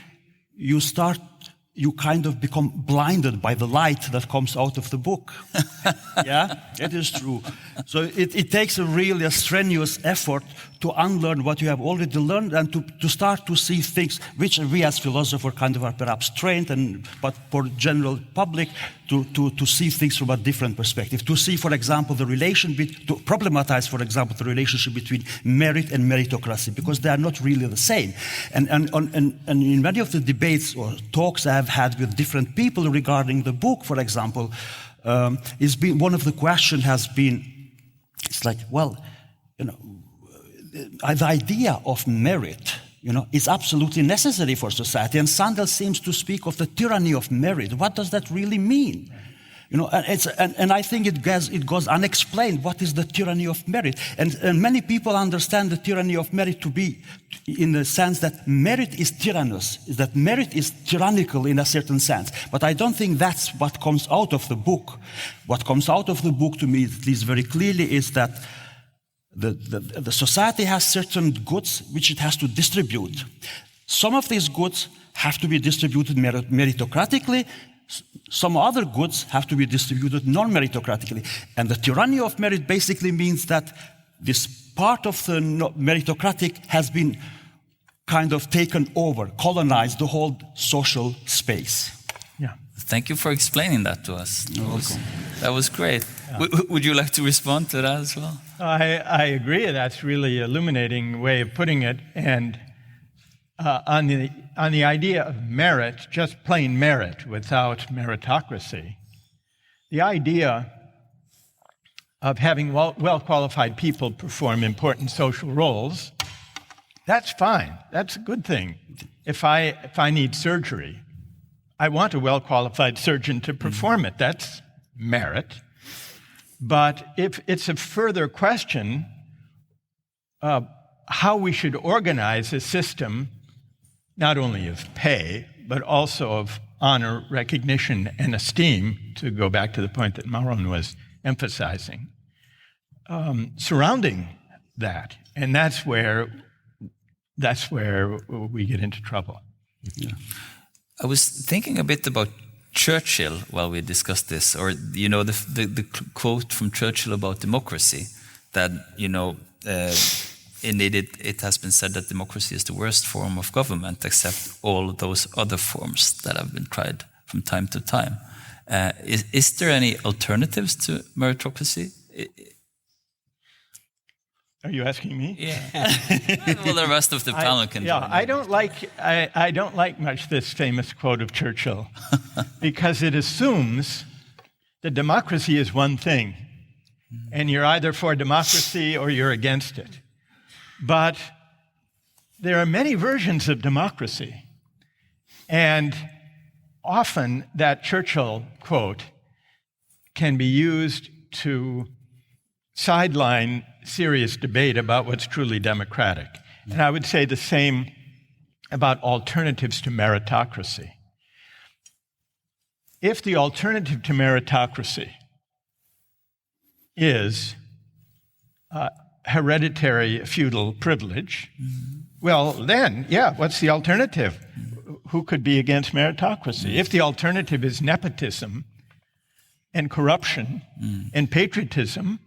you kind of become blinded by the light that comes out of the book. Yeah, it is true. So it takes a strenuous effort to unlearn what you have already learned and to start to see things which we as philosophers kind of are perhaps trained, but for general public to see things from a different perspective. To see, for example, to problematize, for example, the relationship between merit and meritocracy, because they are not really the same. And in many of the debates or talks I have had with different people regarding the book, for example, one of the questions has been, it's like, well, the idea of merit, is absolutely necessary for society. And Sandel seems to speak of the tyranny of merit. What does that really mean? And I think it goes unexplained. What is the tyranny of merit? And many people understand the tyranny of merit to be in the sense that merit is tyrannous, that merit is tyrannical in a certain sense. But I don't think that's what comes out of the book. What comes out of the book, to me, at least very clearly, is that the society has certain goods which it has to distribute. Some of these goods have to be distributed meritocratically. Some other goods have to be distributed non-meritocratically. And the tyranny of merit basically means that this part of the meritocratic has been kind of taken over, colonized the whole social space. Yeah. Thank you for explaining that to us. That was great. Yeah. Would you like to respond to that as well? I agree. That's really illuminating way of putting it. And on the idea of merit, just plain merit without meritocracy, the idea of having well-qualified people perform important social roles, that's fine. That's a good thing. If I need surgery, I want a well-qualified surgeon to perform it. That's merit. But if it's a further question of how we should organize a system, not only of pay, but also of honor, recognition, and esteem, to go back to the point that Maren was emphasizing, surrounding that. And that's where we get into trouble. Yeah. I was thinking a bit about Churchill, while we discussed this, or the quote from Churchill about democracy, that indeed it has been said that democracy is the worst form of government, except all those other forms that have been tried from time to time. Is there any alternatives to meritocracy? Are you asking me? Yeah. Well, the rest of the panel can. Yeah, I don't like much this famous quote of Churchill because it assumes that democracy is one thing, and you're either for democracy or you're against it. But there are many versions of democracy, and often that Churchill quote can be used to sideline serious debate about what's truly democratic. And I would say the same about alternatives to meritocracy. If the alternative to meritocracy is hereditary feudal privilege, well then, yeah, what's the alternative? Who could be against meritocracy? If the alternative is nepotism and corruption and patriotism,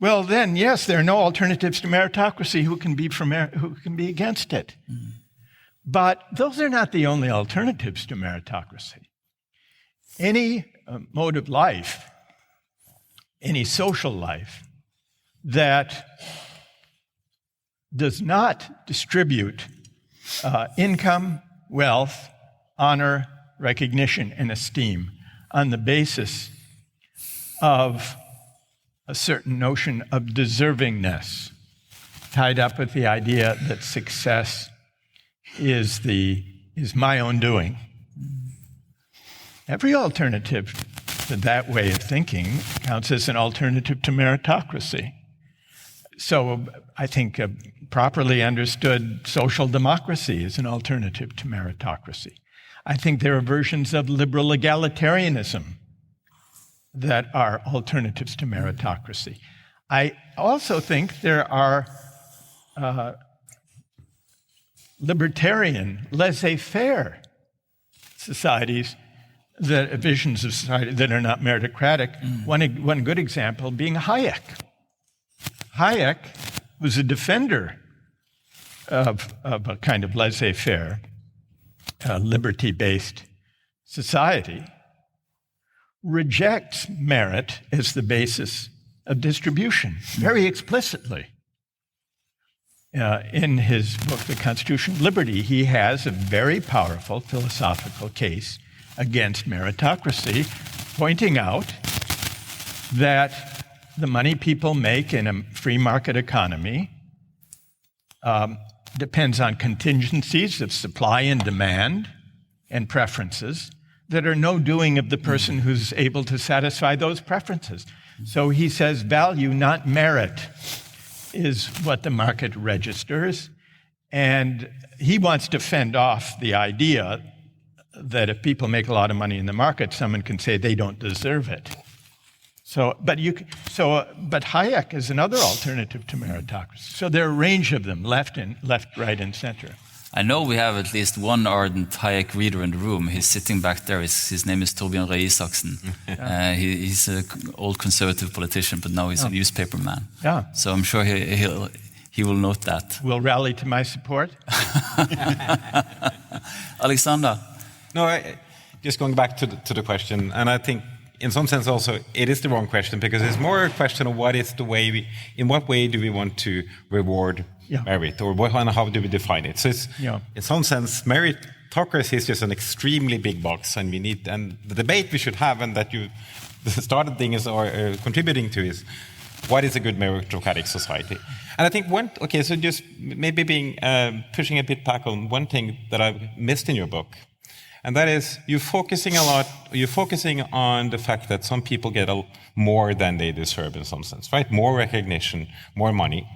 well then, yes, there are no alternatives to meritocracy. Who can be against it? But those are not the only alternatives to meritocracy. Any mode of life, any social life that does not distribute income, wealth, honor, recognition, and esteem on the basis of a certain notion of deservingness, tied up with the idea that success is my own doing. Every alternative to that way of thinking counts as an alternative to meritocracy. So I think properly understood social democracy is an alternative to meritocracy. I think there are versions of liberal egalitarianism that are alternatives to meritocracy. I also think there are libertarian, laissez-faire societies, visions of society that are not meritocratic. One good example being Hayek. Hayek was a defender of a kind of laissez-faire, liberty-based society, rejects merit as the basis of distribution, very explicitly. In his book, The Constitution of Liberty, he has a very powerful philosophical case against meritocracy, pointing out that the money people make in a free market economy depends on contingencies of supply and demand and preferences that are no doing of the person who's able to satisfy those preferences. So he says value, not merit, is what the market registers. And he wants to fend off the idea that if people make a lot of money in the market, someone can say they don't deserve it. But Hayek is another alternative to meritocracy. So there are a range of them, left, right, and center. I know we have at least one ardent Hayek reader in the room. He's sitting back there. His name is Torbjørn Røe Isaksen. He's an old conservative politician, but now he's a newspaper man. Yeah. So I'm sure he will note that. Will rally to my support. Alexander? No, just going back to the question, and I think in some sense also it is the wrong question, because it's more a question of in what way do we want to reward merit, or how do we define it? So it's, in some sense, meritocracy is just an extremely big box, and the debate we should have, and that you started thing is contributing to, is what is a good meritocratic society? And I think so just maybe pushing a bit back on one thing that I've missed in your book, and that is you're focusing on the fact that some people get more than they deserve in some sense, right? More recognition, more money.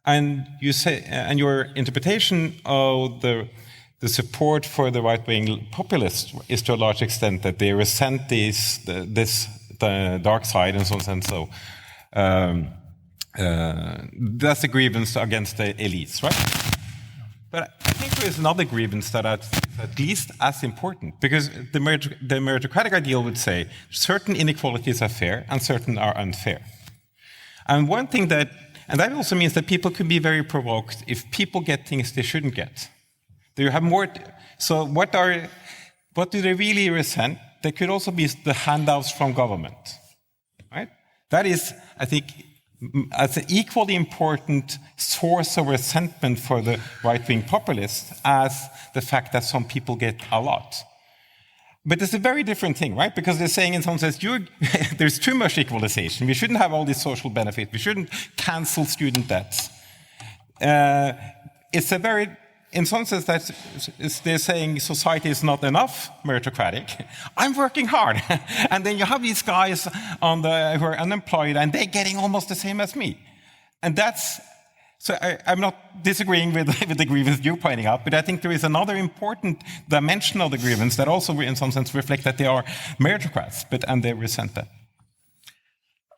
And you say, and your interpretation of the support for the right-wing populists is to a large extent that they resent the dark side in some sense. So that's a grievance against the elites, right? But I think there is another grievance that is at least as important, because the meritocratic ideal would say certain inequalities are fair and certain are unfair. And one thing that also means that people could be very provoked if people get things they shouldn't get. Do you have more? So what do they really resent? There could also be the handouts from government, right? That is, I think, as an equally important source of resentment for the right-wing populists as the fact that some people get a lot. But it's a very different thing, right? Because they're saying in some sense, there's too much equalization. We shouldn't have all these social benefits. We shouldn't cancel student debts. It's a very, in some sense, they're saying society is not enough meritocratic. I'm working hard. And then you have these guys who are unemployed, and they're getting almost the same as me. And so I'm not disagreeing with the grievance you're pointing out, but I think there is another important dimension of the grievance that also, in some sense, reflect that they are meritocrats, and they resent that.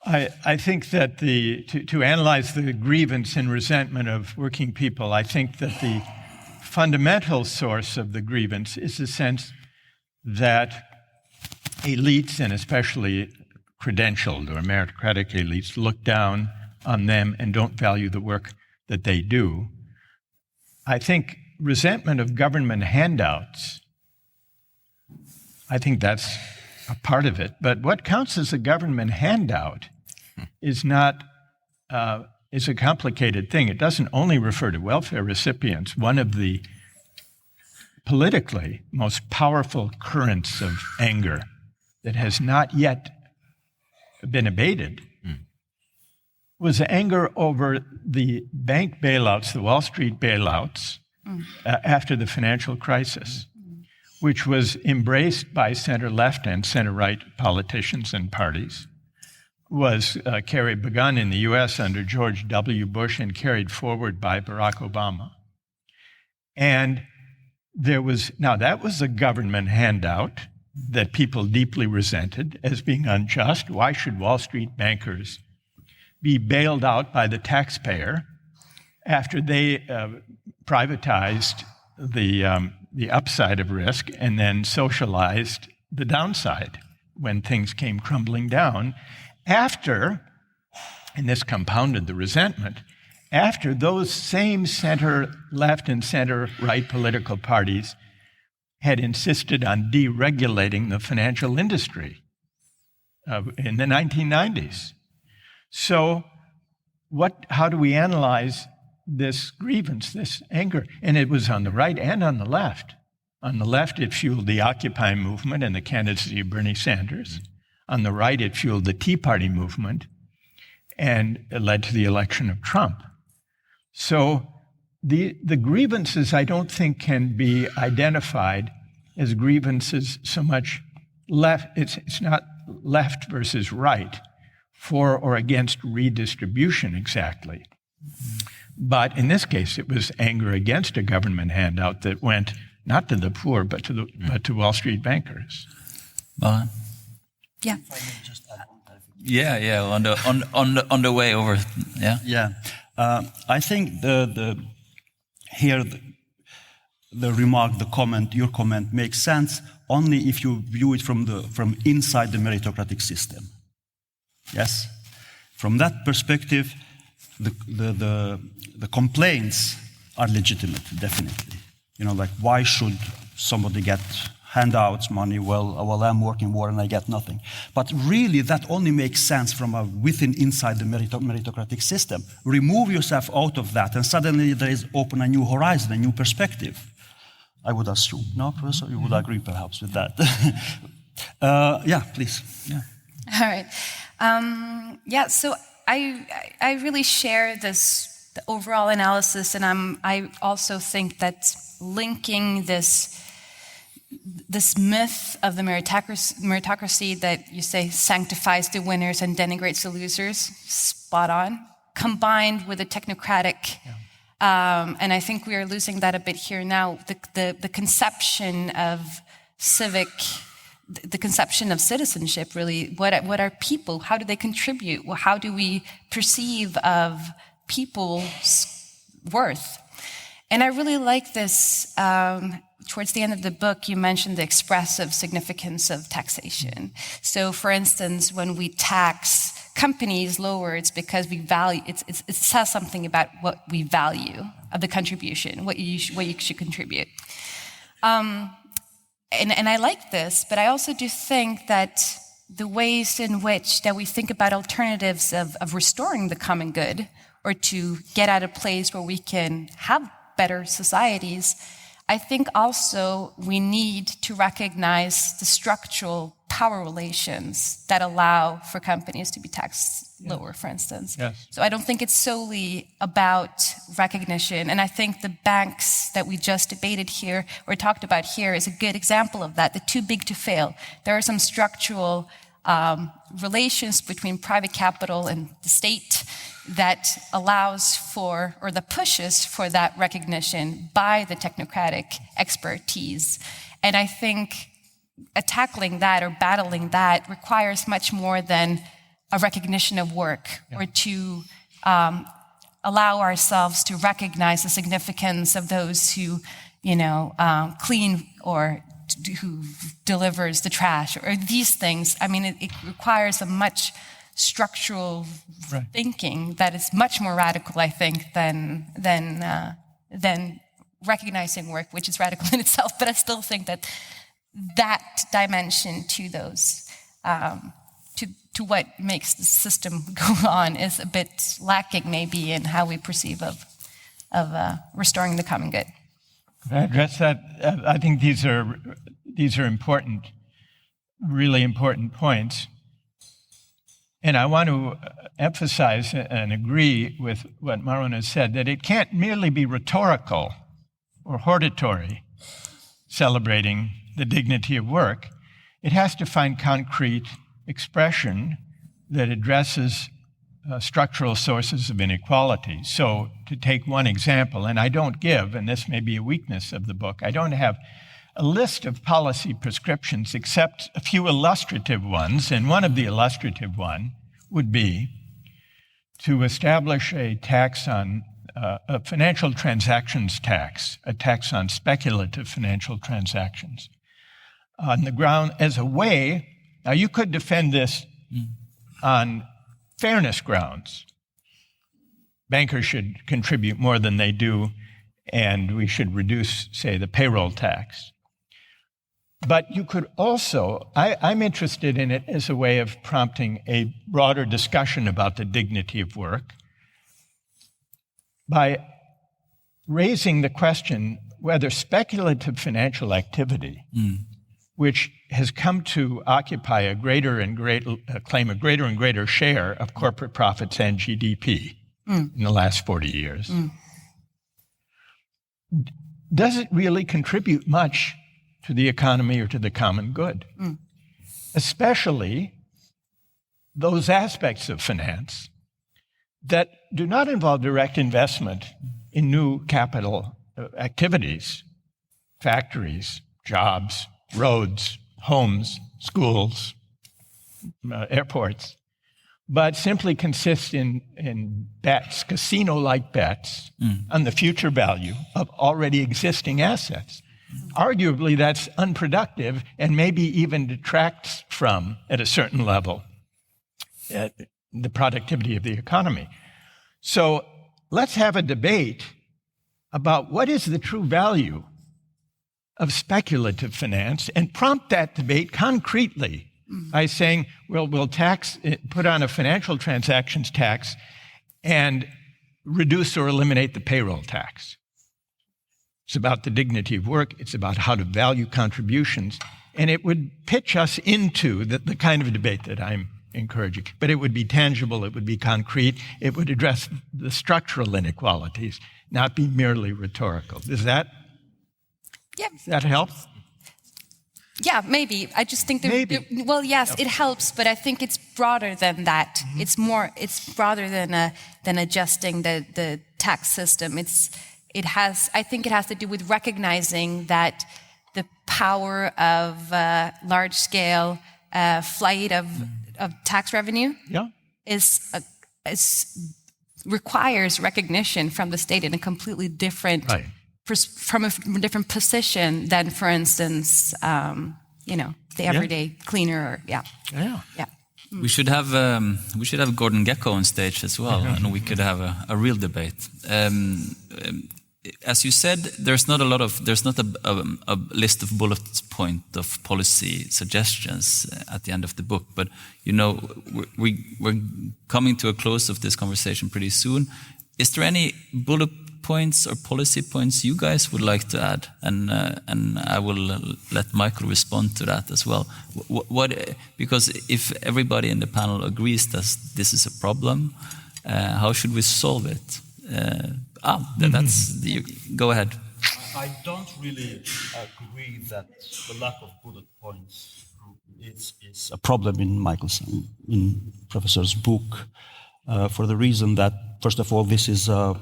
I think that to analyze the grievance and resentment of working people, I think that the fundamental source of the grievance is the sense that elites, and especially credentialed or meritocratic elites, look down on them and don't value the work that they do. I think resentment of government handouts, I think that's a part of it. But what counts as a government handout is a complicated thing. It doesn't only refer to welfare recipients. One of the politically most powerful currents of anger that has not yet been abated was anger over the bank bailouts, the Wall Street bailouts, after the financial crisis, which was embraced by center-left and center-right politicians and parties, was begun in the U.S. under George W. Bush and carried forward by Barack Obama. And that was a government handout that people deeply resented as being unjust. Why should Wall Street bankers be bailed out by the taxpayer after they privatized the upside of risk and then socialized the downside when things came crumbling down? After, and this compounded the resentment, after those same center-left and center-right political parties had insisted on deregulating the financial industry in the 1990s. So how do we analyze this grievance, this anger? And it was on the right and on the left. On the left, it fueled the Occupy movement and the candidacy of Bernie Sanders. On the right, it fueled the Tea Party movement, and it led to the election of Trump. So the grievances, I don't think, can be identified as grievances so much left. It's not left versus right, for or against redistribution exactly. But in this case, it was anger against a government handout that went not to the poor, but to Wall Street bankers. Yeah. Yeah. On the way over. Yeah. Yeah. I think the remark, the comment, your comment makes sense only if you view it from inside the meritocratic system. Yes. From that perspective, the complaints are legitimate, definitely. Like, why should somebody get handouts, money? Well, I'm working more and I get nothing. But really, that only makes sense from inside the meritocratic system. Remove yourself out of that, and suddenly there is open a new horizon, a new perspective. I would assume. No, Professor, you would agree perhaps with that. Yeah, please. Yeah. All right. So I really share the overall analysis, and I also think that linking this myth of the meritocracy that you say sanctifies the winners and denigrates the losers, spot on, combined with a technocratic, and I think we are losing that a bit here now, the conception of the conception of citizenship, really. What are people? How do they contribute? How do we perceive of people's worth? And I really like this. Towards the end of the book, you mentioned the expressive significance of taxation. So, for instance, when we tax companies lower, it's because we value. It says something about what we value of the contribution, what you should contribute. And I like this, but I also do think that the ways in which that we think about alternatives of restoring the common good, or to get at a place where we can have better societies, I think also we need to recognize the structural power relations that allow for companies to be taxed lower, for instance. Yes. So I don't think it's solely about recognition. And I think the banks that we just debated here, or talked about here, is a good example of that, the too big to fail. There are some structural relations between private capital and the state that allows for, or that pushes for that recognition by the technocratic expertise. And I think tackling that or battling that requires much more than a recognition of work, or to allow ourselves to recognize the significance of those who, clean, or who delivers the trash, or these things. I mean, it requires a much structural thinking that is much more radical, I think, than recognizing work, which is radical in itself. But I still think that dimension to those, to what makes the system go on, is a bit lacking, maybe, in how we perceive of restoring the common good. Can I address that? I think these are important, really important points. And I want to emphasize and agree with what Maren has said, that it can't merely be rhetorical or hortatory, celebrating the dignity of work. It has to find concrete expression that addresses structural sources of inequality. So, to take one example, and I don't give, and this may be a weakness of the book, I don't have a list of policy prescriptions except a few illustrative ones, and one of the illustrative one would be to establish a tax on a financial transactions tax, a tax on speculative financial transactions, on the ground as a way. Now, you could defend this on fairness grounds. Bankers should contribute more than they do, and we should reduce, say, the payroll tax. But you could also, I'm interested in it as a way of prompting a broader discussion about the dignity of work by raising the question whether speculative financial activity, which has come to occupy claim a greater and greater share of corporate profits and GDP in the last 40 years, does it really contribute much to the economy or to the common good? Especially those aspects of finance that do not involve direct investment in new capital activities, factories, jobs, roads, homes, schools, airports, but simply consist in bets, casino-like bets, on the future value of already existing assets. Arguably, that's unproductive and maybe even detracts from, at a certain level, the productivity of the economy. So let's have a debate about what is the true value of speculative finance, and prompt that debate concretely by saying, well, we'll put on a financial transactions tax and reduce or eliminate the payroll tax. It's about the dignity of work. It's about how to value contributions. And it would pitch us into the kind of debate that I'm encouraging. But it would be tangible. It would be concrete. It would address the structural inequalities, not be merely rhetorical. Does that help? Yeah, maybe. I just think well, yes, it helps, but I think it's broader than that. It's broader than adjusting the tax system. I think it has to do with recognizing that the power of large-scale flight of tax revenue requires recognition from the state in a completely different from a different position than, for instance, the everyday cleaner. Or, yeah. We should have Gordon Gekko on stage as well, and we could have a real debate. As you said, there's not a list of bullet point of policy suggestions at the end of the book. But we're coming to a close of this conversation pretty soon. Is there any bullet points or policy points you guys would like to add? And I will let Michael respond to that as well. Because if everybody in the panel agrees that this is a problem, how should we solve it? Go ahead. I don't really agree that the lack of bullet points is a problem in Professor's book, for the reason that, first of all, this is a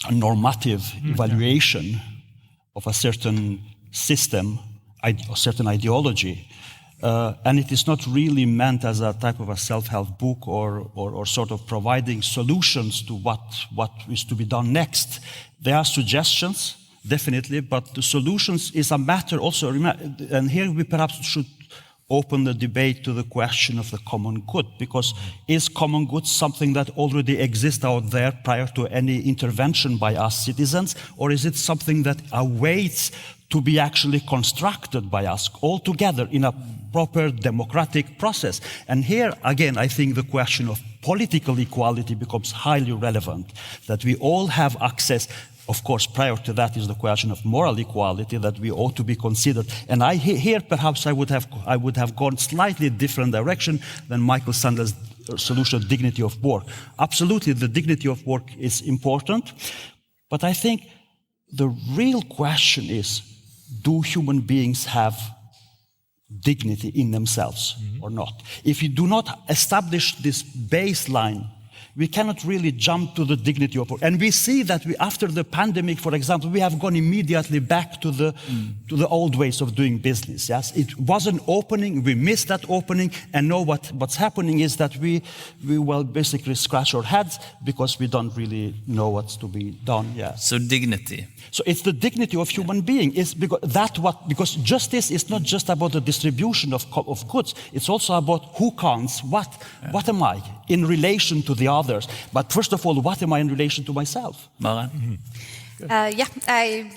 normative evaluation of a certain system, a certain ideology. And it is not really meant as a type of a self-help book or sort of providing solutions to what is to be done next. There are suggestions, definitely, but the solutions is a matter also, and here we perhaps should open the debate to the question of the common good, because is common good something that already exists out there prior to any intervention by us citizens, or is it something that awaits to be actually constructed by us all together in a proper democratic process? And here, again, I think the question of political equality becomes highly relevant, that we all have access. Of course, prior to that is the question of moral equality that we ought to be considered. And here perhaps I would have gone slightly different direction than Michael Sandel's solution, dignity of work. Absolutely, the dignity of work is important, but I think the real question is, do human beings have dignity in themselves or not? If you do not establish this baseline, we cannot really jump to the dignity of work. And we see that after the pandemic, for example, we have gone immediately back to the old ways of doing business. Yes, it was an opening, we missed that opening, and now what's happening is that we will basically scratch our heads because we don't really know what's to be done. Yeah. So dignity. So it's the dignity of human being. Because justice is not just about the distribution of goods. It's also about who counts what. Yeah. What am I in relation to the others? But first of all, what am I in relation to myself? Maren? I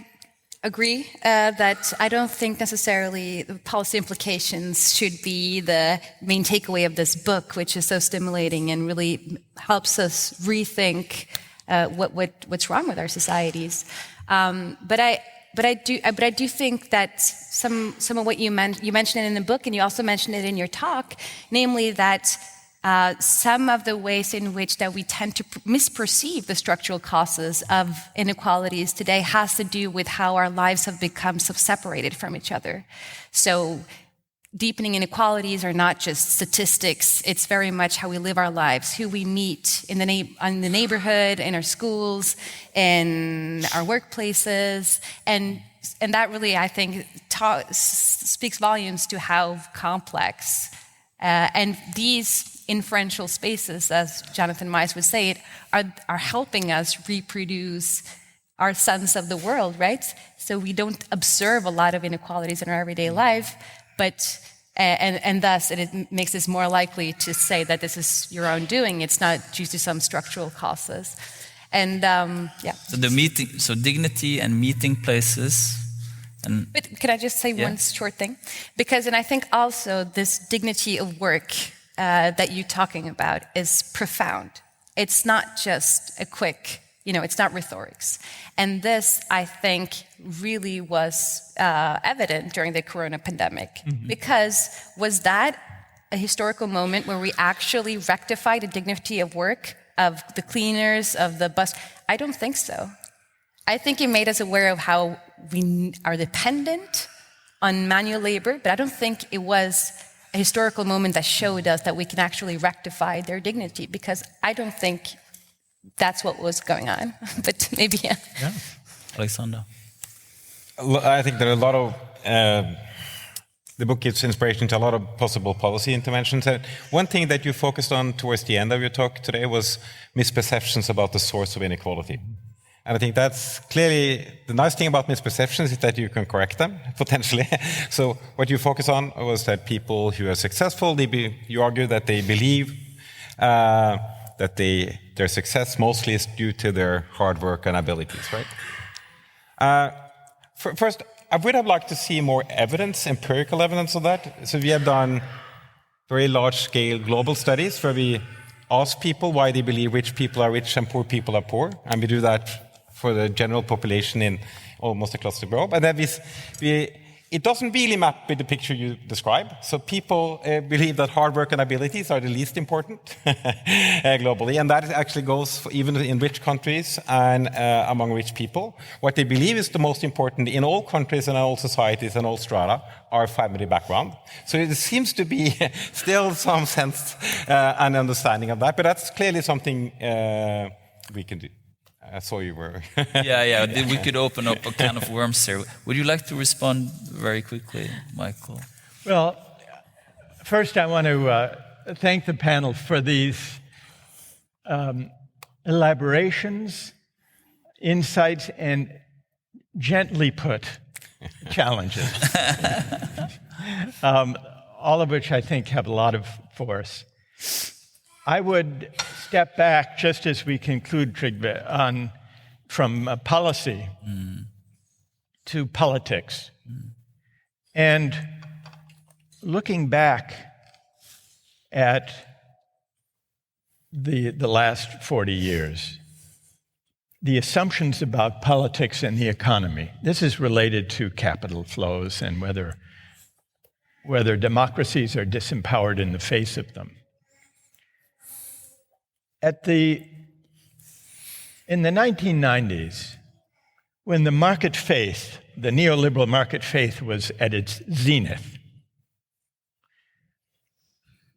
agree that I don't think necessarily the policy implications should be the main takeaway of this book, which is so stimulating and really helps us rethink what's wrong with our societies. But I do think that some of what you mentioned it in the book, and you also mentioned it in your talk, namely that some of the ways in which that we tend to misperceive the structural causes of inequalities today has to do with how our lives have become so separated from each other. So deepening inequalities are not just statistics, it's very much how we live our lives, who we meet in the neighborhood, in our schools, in our workplaces, and that really, I think, speaks volumes to how complex and these inferential spaces, as Jonathan Mize would say it, are helping us reproduce our sense of the world, right? So we don't observe a lot of inequalities in our everyday life, but and thus it makes us more likely to say that this is your own doing. It's not due to some structural causes. And So dignity and meeting places. But can I just say one short thing? And I think also this dignity of work that you're talking about is profound. It's not just a quick, it's not rhetorics. And this, I think, really was evident during the corona pandemic. Because was that a historical moment where we actually rectified the dignity of work of the cleaners, of the bus? I don't think so. I think it made us aware of how we are dependent on manual labor, but I don't think it was a historical moment that showed us that we can actually rectify their dignity, because I don't think that's what was going on. But maybe, yeah. Alexander? I think there are a lot of... the book gives inspiration to a lot of possible policy interventions. One thing that you focused on towards the end of your talk today was misperceptions about the source of inequality. And I think that's clearly the nice thing about misperceptions is that you can correct them, potentially. So what you focus on was that people who are successful, you argue that they believe that their success mostly is due to their hard work and abilities, right? First, I would have liked to see more evidence, empirical evidence of that. So we have done very large-scale global studies where we ask people why they believe rich people are rich and poor people are poor, and we do that for the general population in almost across the globe. And then it doesn't really map with the picture you describe. So people believe that hard work and abilities are the least important globally, and that actually goes even in rich countries and among rich people. What they believe is the most important in all countries and all societies and all strata are family background. So it seems to be still some sense and understanding of that, but that's clearly something we can do. I saw you were. yeah. We could open up a can of worms here. Would you like to respond very quickly, Michael? Well, first I want to thank the panel for these elaborations, insights, and gently put challenges. All of which I think have a lot of force. I would step back just as we conclude, Trygve, from policy to politics. And looking back at the last 40 years, the assumptions about politics and the economy, this is related to capital flows and whether democracies are disempowered in the face of them. In the 1990s, when the market faith, the neoliberal market faith was at its zenith,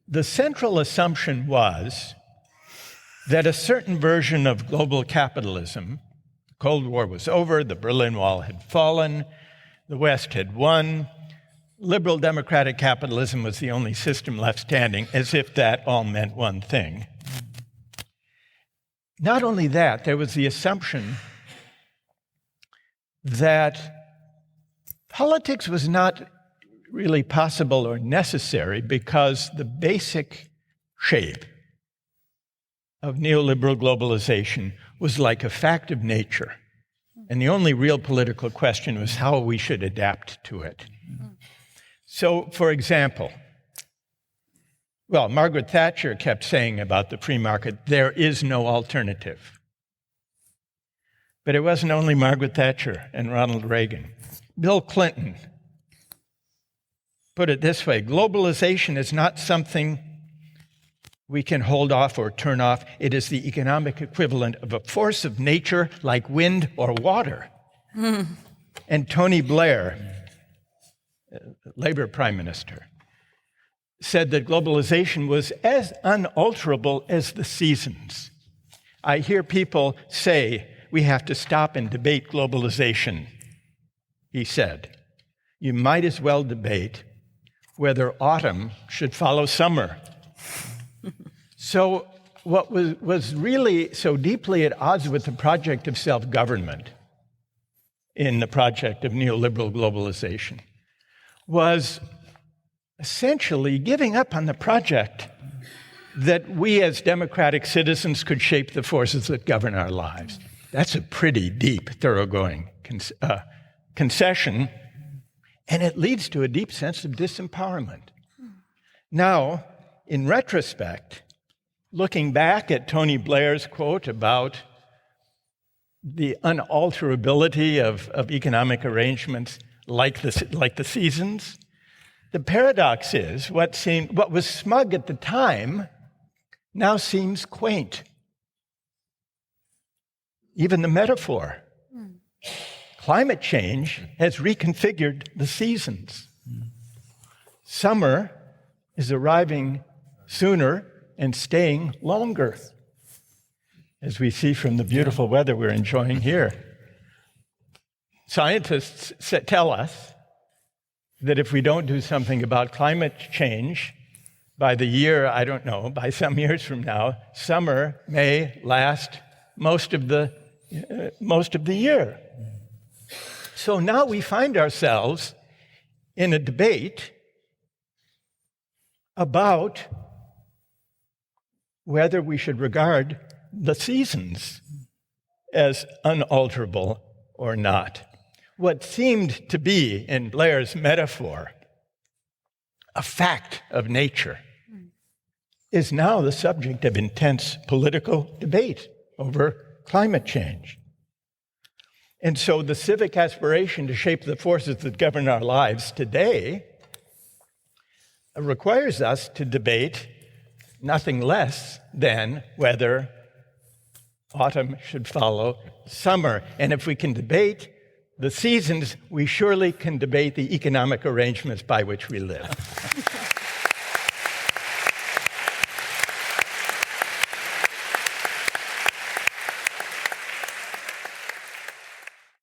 the central assumption was that a certain version of global capitalism, the Cold War was over, the Berlin Wall had fallen, the West had won, liberal democratic capitalism was the only system left standing, as if that all meant one thing. Not only that, there was the assumption that politics was not really possible or necessary because the basic shape of neoliberal globalization was like a fact of nature, and the only real political question was how we should adapt to it. So, for example, Margaret Thatcher kept saying about the free market, there is no alternative. But it wasn't only Margaret Thatcher and Ronald Reagan. Bill Clinton put it this way: globalization is not something we can hold off or turn off. It is the economic equivalent of a force of nature like wind or water. And Tony Blair, Labour Prime Minister, said that globalization was as unalterable as the seasons. I hear people say we have to stop and debate globalization. He said, you might as well debate whether autumn should follow summer. So what was really so deeply at odds with the project of self-government in the project of neoliberal globalization was essentially giving up on the project that we as democratic citizens could shape the forces that govern our lives. That's a pretty deep, thoroughgoing concession, and it leads to a deep sense of disempowerment. Now, in retrospect, looking back at Tony Blair's quote about the unalterability of economic arrangements like the seasons, the paradox is what was smug at the time now seems quaint. Even the metaphor. Climate change has reconfigured the seasons. Summer is arriving sooner and staying longer, as we see from the beautiful weather we're enjoying here. Scientists tell us that if we don't do something about climate change, by the year, by some years from now, summer may last most of the most of the year. So now we find ourselves in a debate about whether we should regard the seasons as unalterable or not. What seemed to be, in Blair's metaphor, a fact of nature, is now the subject of intense political debate over climate change. And so the civic aspiration to shape the forces that govern our lives today requires us to debate nothing less than whether autumn should follow summer. And if we can debate the seasons, we surely can debate the economic arrangements by which we live.